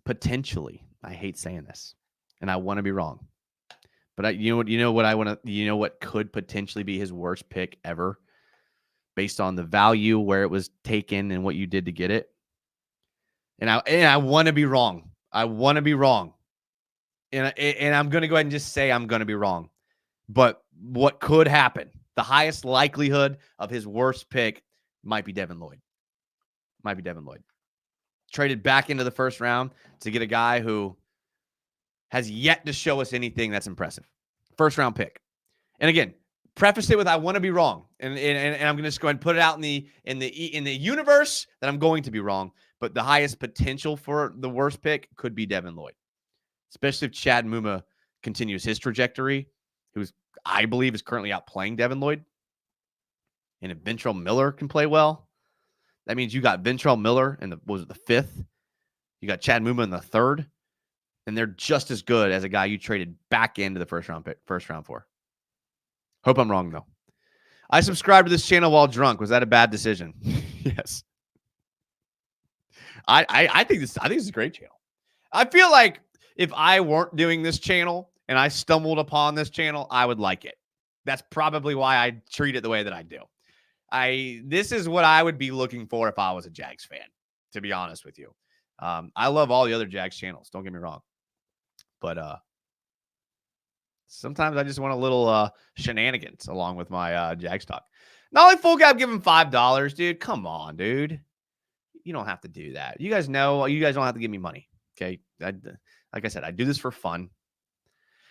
potentially, I hate saying this, and I want to be wrong. But you know what could potentially be his worst pick ever based on the value, where it was taken, and what you did to get it. And I want to be wrong. And I'm going to go ahead and just say I'm going to be wrong. But what could happen, the highest likelihood of his worst pick might be Devin Lloyd. Traded back into the first round to get a guy who has yet to show us anything that's impressive. First round pick. And again, preface it with I want to be wrong. And I'm going to just go ahead and put it out in the universe that I'm going to be wrong. But the highest potential for the worst pick could be Devin Lloyd. Especially if Chad Muma continues his trajectory, who's I believe is currently outplaying Devin Lloyd. And if Ventrell Miller can play well, that means you got Ventrell Miller in the fifth. You got Chad Muma in the third. And they're just as good as a guy you traded back into the first round for. Hope I'm wrong, though. I subscribed to this channel while drunk. Was that a bad decision? Yes. I think this is a great channel. I feel like if I weren't doing this channel and I stumbled upon this channel, I would like it. That's probably why I treat it the way that I do. This is what I would be looking for if I was a Jags fan, to be honest with you. I love all the other Jags channels, don't get me wrong. But sometimes I just want a little shenanigans along with my Jags talk. Not only full guy, give him $5, dude. Come on, dude. You don't have to do that. You guys know, you guys don't have to give me money. Okay. Like I said, I do this for fun.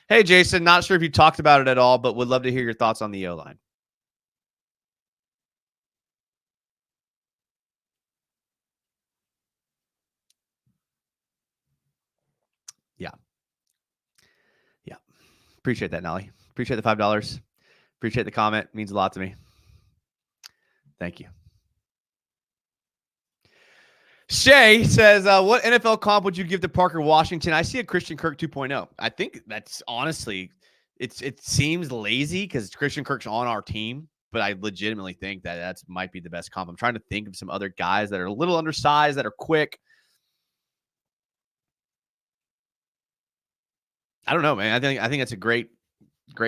Hey, Jason, not sure if you talked about it at all, but would love to hear your thoughts on the O-line. Yeah. Yeah. Appreciate that, Nolly. Appreciate the $5. Appreciate the comment. Means a lot to me. Thank you. Shay says, what NFL comp would you give to Parker Washington? I see a Christian Kirk 2.0. I think that's honestly, it seems lazy because Christian Kirk's on our team, but I legitimately think that might be the best comp. I'm trying to think of some other guys that are a little undersized, that are quick. I don't know, man. I think that's a great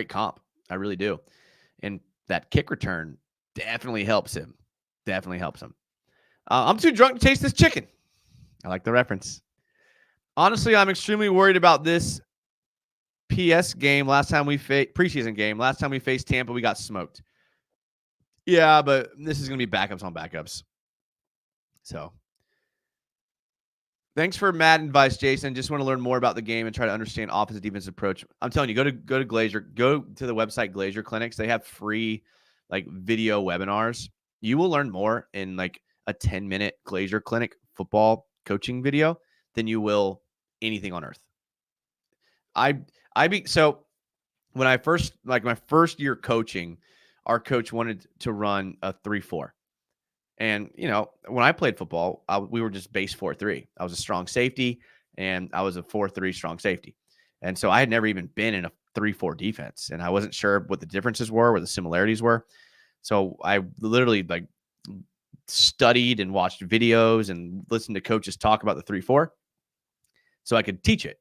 comp. I really do. And that kick return definitely helps him. Definitely helps him. I'm too drunk to taste this chicken. I like the reference. Honestly, I'm extremely worried about this PS game. Preseason game. Last time we faced Tampa, we got smoked. Yeah, but this is going to be backups on backups. So thanks for Matt advice, Jason. Just want to learn more about the game and try to understand offensive defensive approach. I'm telling you, go to Glazier, go to the website Glazier Clinics. They have free video webinars. You will learn more in a 10-minute Glazier Clinic football coaching video than you will anything on earth. So when I first, my first year coaching, our coach wanted to run a 3-4. And, when I played football, we were just base 4-3. I was a strong safety, and I was a 4-3 strong safety. And so I had never even been in a 3-4 defense, and I wasn't sure what the differences were, what the similarities were. So I literally studied and watched videos and listened to coaches talk about the 3-4 so I could teach it.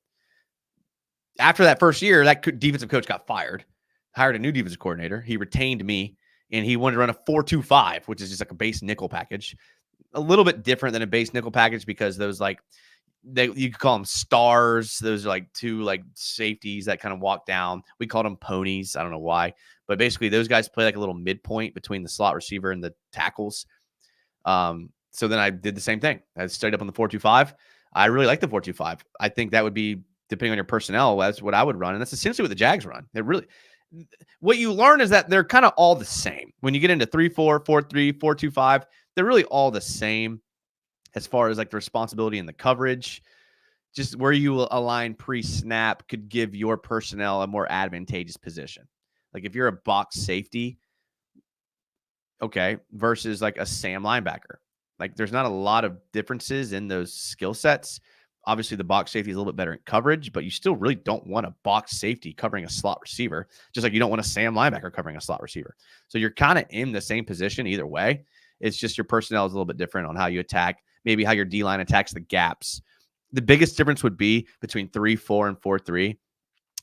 After that first year, that defensive coach got fired, hired a new defensive coordinator. He retained me, and he wanted to run a 4-2-5, which is just a base nickel package. A little bit different than a base nickel package because those you could call them stars. Those are two safeties that kind of walk down. We called them ponies. I don't know why, but basically those guys play a little midpoint between the slot receiver and the tackles. So then I did the same thing. I studied up on the 4-2-5. I really like the 4-2-5. I think that would be, depending on your personnel, that's what I would run. And that's essentially what the Jags run. What you learn is that they're kind of all the same. When you get into 3-4, 4-3, 4-2-5, they're really all the same as far as the responsibility and the coverage. Just where you align pre-snap could give your personnel a more advantageous position. If you're a box safety, okay, versus a Sam linebacker. There's not a lot of differences in those skill sets. Obviously, the box safety is a little bit better in coverage, but you still really don't want a box safety covering a slot receiver, just like you don't want a Sam linebacker covering a slot receiver. So you're kind of in the same position either way. It's just your personnel is a little bit different on how you attack, maybe how your D-line attacks the gaps. The biggest difference would be between 3-4 and 4-3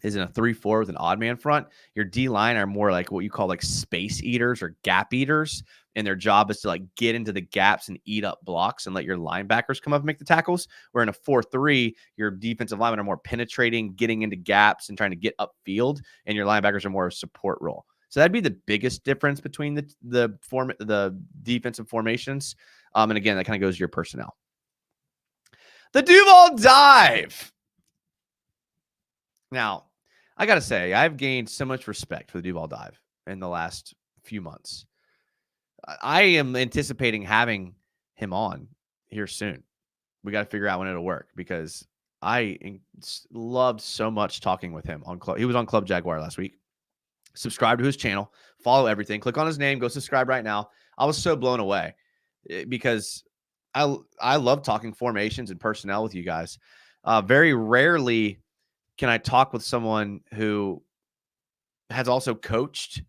is in a 3-4 with an odd man front. Your D-line are more what you call space eaters or gap eaters, and their job is to get into the gaps and eat up blocks and let your linebackers come up and make the tackles. Where in a 4-3, your defensive linemen are more penetrating, getting into gaps and trying to get upfield, and your linebackers are more of a support role. So that'd be the biggest difference between the defensive formations. And again, that kind of goes to your personnel. The Duval dive. Now, I got to say, I've gained so much respect for the Duval dive in the last few months. I am anticipating having him on here soon. We got to figure out when it'll work because I loved so much talking with him on Club. He was on Club Jaguar last week. Subscribe to his channel, follow everything, click on his name, go subscribe right now. I was so blown away because I love talking formations and personnel with you guys. Very rarely can I talk with someone who has also coached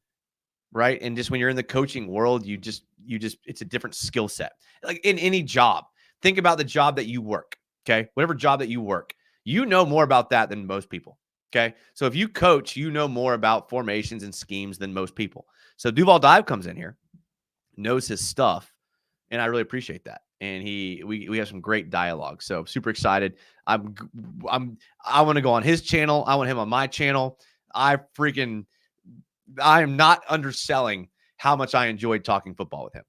right? And just when you're in the coaching world, you just it's a different skill set. Like in any job, think about the job that you work. Okay, whatever job that you work, you know more about that than most people. Okay, so if you coach, you know more about formations and schemes than most people. So Duval Dive comes in here, knows his stuff, and I really appreciate that. And we have some great dialogue. So super excited. I want to go on his channel. I want him on my channel. I am not underselling how much I enjoyed talking football with him.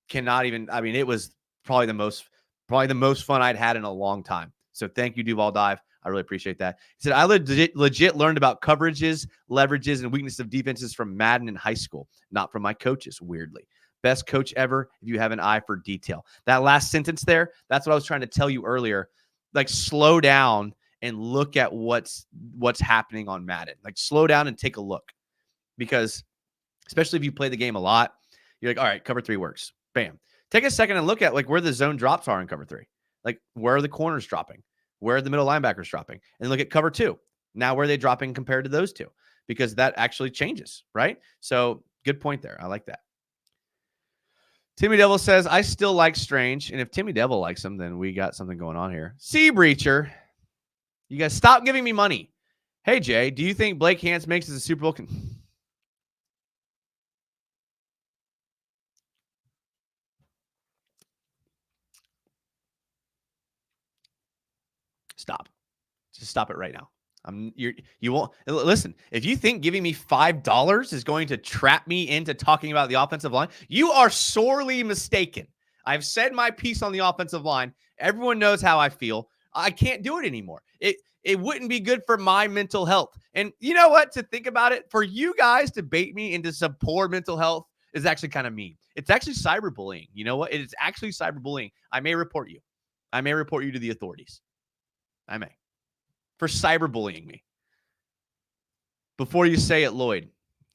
Cannot even. I mean, it was probably the most fun I'd had in a long time. So thank you, Duval Dive. I really appreciate that. He said, I legit learned about coverages, leverages, and weakness of defenses from Madden in high school, not from my coaches, weirdly. Best coach ever if you have an eye for detail. That last sentence there, that's what I was trying to tell you earlier. Like, slow down and look at what's happening on Madden. Like, slow down and take a look. Because especially if you play the game a lot, you're like, all right, cover 3 works. Bam. Take a second and look at like where the zone drops are in cover 3. Like, where are the corners dropping? Where are the middle linebackers dropping? And look at cover 2. Now, where are they dropping compared to those two? Because that actually changes, right? So good point there. I like that. Timmy Devil says, I still like Strange. And if Timmy Devil likes him, then we got something going on here. Sea Breacher. You guys stop giving me money. Hey, Jay, do you think Blake Hance makes it to Super Bowl? Stop. Just stop it right now. You won't listen. If you think giving me $5 is going to trap me into talking about the offensive line, you are sorely mistaken. I've said my piece on the offensive line. Everyone knows how I feel. I can't do it anymore. It wouldn't be good for my mental health. And you know what? To think about it, for you guys to bait me into some poor mental health is actually kind of mean. It's actually cyberbullying. You know what? It is actually cyberbullying. I may report you. I may report you to the authorities. I may. For cyberbullying me. Before you say it, Lloyd.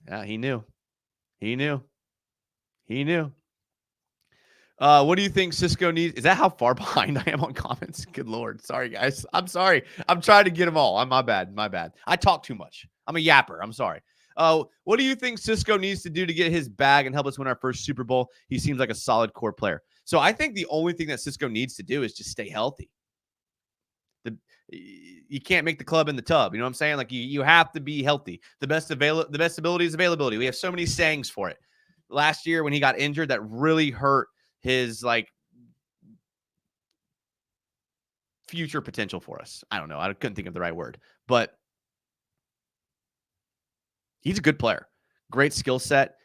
Yeah, he knew. He knew. He knew. What do you think Cisco needs? Is that how far behind I am on comments? Good Lord. Sorry, guys. I'm sorry. I'm trying to get them all. My bad. My bad. I talk too much. I'm a yapper. I'm sorry. What do you think Cisco needs to do to get his bag and help us win our first Super Bowl? He seems like a solid core player. So I think the only thing that Cisco needs to do is just stay healthy. You can't make the club in the tub. You know what I'm saying? Like you have to be healthy. The best ability is availability. We have so many sayings for it. Last year when he got injured, that really hurt his like future potential for us. I don't know. I couldn't think of the right word, but he's a good player. Great skill set.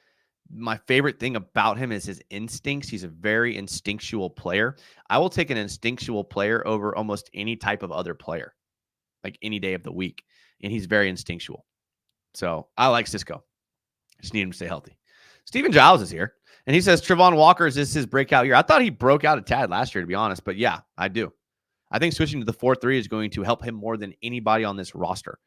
My favorite thing about him is his instincts. He's a very instinctual player. I will take an instinctual player over almost any type of other player, like any day of the week. And he's very instinctual. So I like Cisco. Just need him to stay healthy. Steven Giles is here. And he says, Trevon Walker, is this his breakout year? I thought he broke out a tad last year, to be honest. But yeah, I do. I think switching to the 4-3 is going to help him more than anybody on this roster.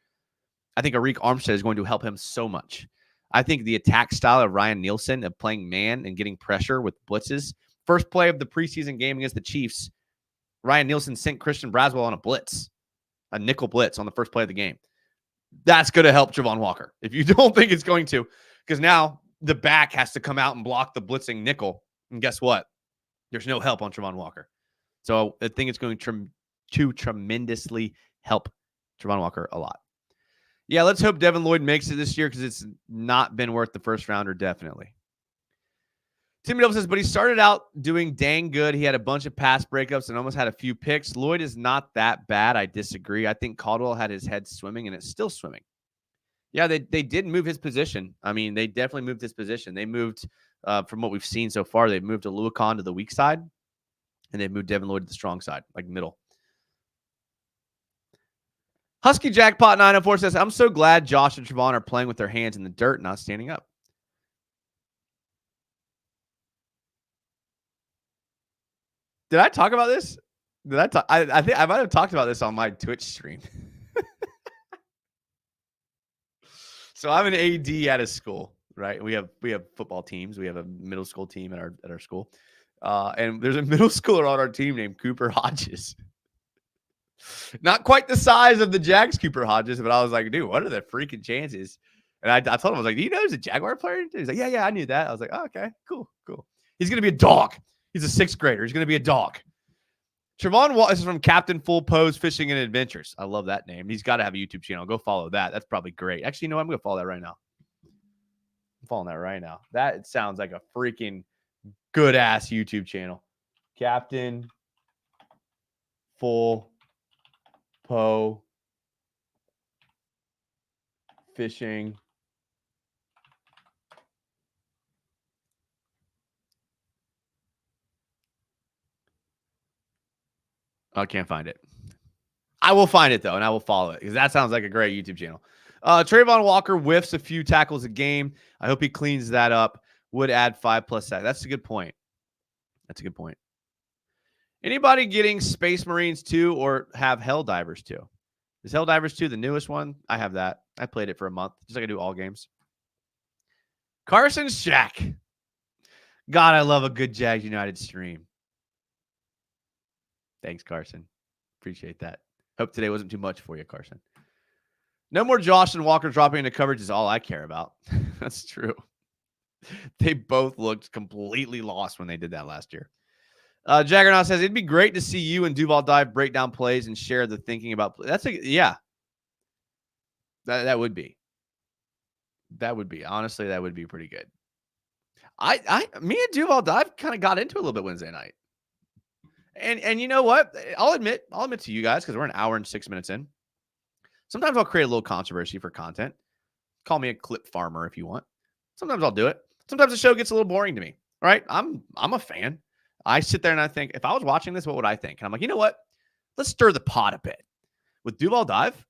I think Arik Armstead is going to help him so much. I think the attack style of Ryan Nielsen of playing man and getting pressure with blitzes. First play of the preseason game against the Chiefs, Ryan Nielsen sent Christian Braswell on a blitz, a nickel blitz on the first play of the game. That's going to help Trevon Walker. If you don't think it's going to, because now the back has to come out and block the blitzing nickel. And guess what? There's no help on Trevon Walker. So I think it's going to tremendously help Trevon Walker a lot. Yeah, let's hope Devin Lloyd makes it this year because it's not been worth the first rounder, definitely. Timmy Double says, but he started out doing dang good. He had a bunch of pass breakups and almost had a few picks. Lloyd is not that bad. I disagree. I think Caldwell had his head swimming, and it's still swimming. Yeah, they did move his position. I mean, they definitely moved his position. They moved, from what we've seen so far, they've moved Aluakon to the weak side, and they've moved Devin Lloyd to the strong side, like middle. Husky Jackpot 904 says, I'm so glad Josh and Trevon are playing with their hands in the dirt, not standing up. Did I talk about this? I think I might have talked about this on my Twitch stream. So I'm an AD at a school, right? We have football teams. We have a middle school team at our school. And there's a middle schooler on our team named Cooper Hodges. Not quite the size of the Jags Cooper Hodges, but I was like, dude, what are the freaking chances And I told him, I was like, do you know he's a Jaguar player? He's like, yeah, I knew that. I was like, oh, okay, cool. He's going to be a dog. He's a 6th grader. He's going to be a dog. Trevon Wall, this is from Captain Full Pose Fishing and Adventures. I love that name. He's got to have a YouTube channel. Go follow that. That's probably great. Actually, you know what? I'm going to follow that right now. I'm following that right now. That sounds like a freaking good-ass YouTube channel. Captain Full Po Fishing. I can't find it. I will find it, though, and I will follow it because that sounds like a great YouTube channel. Trayvon Walker whiffs a few tackles a game. I hope he cleans that up. Would add 5+ sacks. That's a good point. Anybody getting Space Marines 2 or have Hell Divers 2? Is Hell Divers 2 the newest one? I have that. I played it for a month, just like I do all games. Carson Shack. God, I love a good Jags United stream. Thanks, Carson. Appreciate that. Hope today wasn't too much for you, Carson. No more Josh and Walker dropping into coverage is all I care about. That's true. They both looked completely lost when they did that last year. Jaggernaut says, it'd be great to see you and Duval Dive break down plays and share the thinking about play. Yeah. That would be. Honestly, that would be pretty good. Me and Duval Dive kind of got into it a little bit Wednesday night. And you know what? I'll admit to you guys, because we're an hour and 6 minutes in. Sometimes I'll create a little controversy for content. Call me a clip farmer if you want. Sometimes I'll do it. Sometimes the show gets a little boring to me. Right? I'm a fan. I sit there and I think, if I was watching this, what would I think? And I'm like, you know what? Let's stir the pot a bit. With Duval Dive,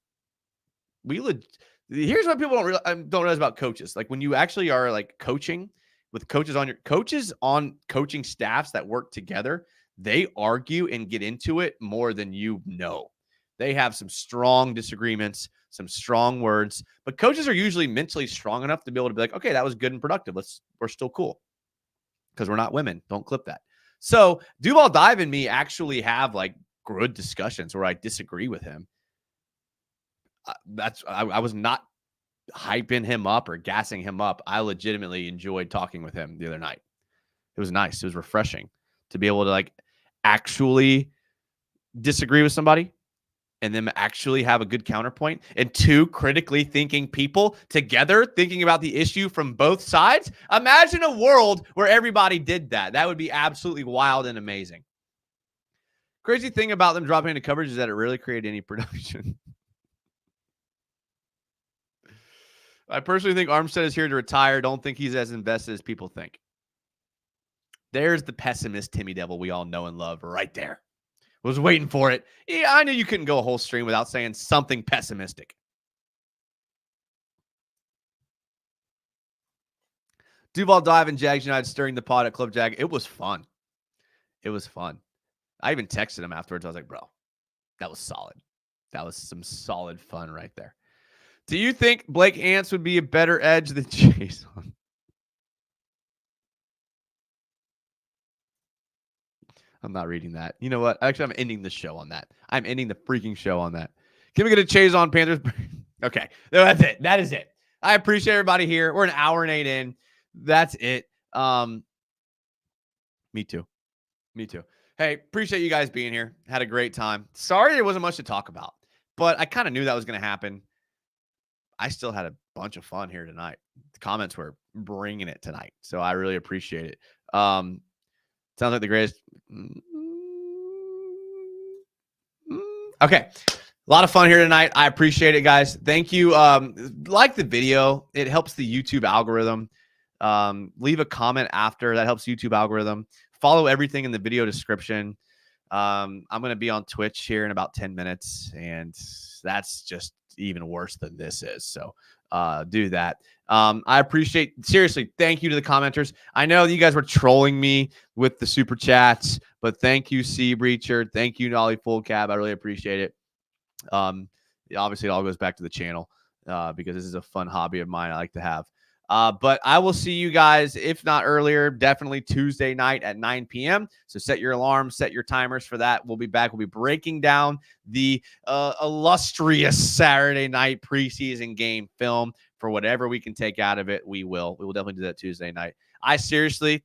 here's what people don't realize about coaches. Like when you actually are like coaching with coaches on coaching staffs that work together, they argue and get into it more than you know. They have some strong disagreements, some strong words, but coaches are usually mentally strong enough to be able to be like, okay, that was good and productive. We're still cool because we're not women. Don't clip that. So Duval Dive and me actually have like good discussions where I disagree with him. I was not hyping him up or gassing him up. I legitimately enjoyed talking with him the other night. It was nice. It was refreshing to be able to like actually disagree with somebody and then actually have a good counterpoint, and two critically thinking people together thinking about the issue from both sides. Imagine a world where everybody did that. That would be absolutely wild and amazing. Crazy thing about them dropping into coverage is that it really created any production. I personally think Armstead is here to retire. Don't think he's as invested as people think. There's the pessimist Timmy Devil we all know and love right there. Was waiting for it. Yeah, I knew you couldn't go a whole stream without saying something pessimistic. Duval Dive and Jags United stirring the pot at Club Jag. It was fun. I even texted him afterwards. I was like, bro, that was solid. That was some solid fun right there. Do you think Blake Ants would be a better edge than Jason? I'm not reading that. You know what? Actually, I'm ending the show on that. I'm ending the freaking show on that. Can we get a chase on Panthers? Okay. That's it. That is it. I appreciate everybody here. We're an hour and 8 in. That's it. Me too. Hey, appreciate you guys being here. Had a great time. Sorry there wasn't much to talk about, but I kind of knew that was going to happen. I still had a bunch of fun here tonight. The comments were bringing it tonight, so I really appreciate it. Sounds like the greatest. Okay. A lot of fun here tonight. I appreciate it, guys. Thank you. Like the video. It helps the YouTube algorithm. Leave a comment after. That helps YouTube algorithm. Follow everything in the video description. I'm going to be on Twitch here in about 10 minutes, and that's just even worse than this is. So do that. I appreciate, seriously, thank you to the commenters. I know you guys were trolling me with the super chats, but thank you, C Breacher. Thank you, Nolly Full Cab. I really appreciate it. Obviously, it all goes back to the channel because this is a fun hobby of mine I like to have. But I will see you guys, if not earlier, definitely Tuesday night at 9 p.m. So set your alarms, set your timers for that. We'll be back. We'll be breaking down the illustrious Saturday night preseason game film. For whatever we can take out of it, we will. We will definitely do that Tuesday night. I seriously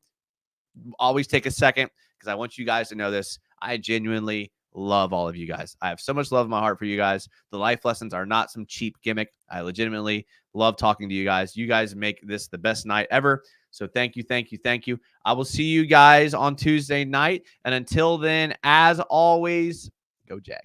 always take a second because I want you guys to know this. I genuinely love all of you guys. I have so much love in my heart for you guys. The life lessons are not some cheap gimmick. I legitimately love talking to you guys. You guys make this the best night ever. So thank you, thank you, thank you. I will see you guys on Tuesday night. And until then, as always, go Jags.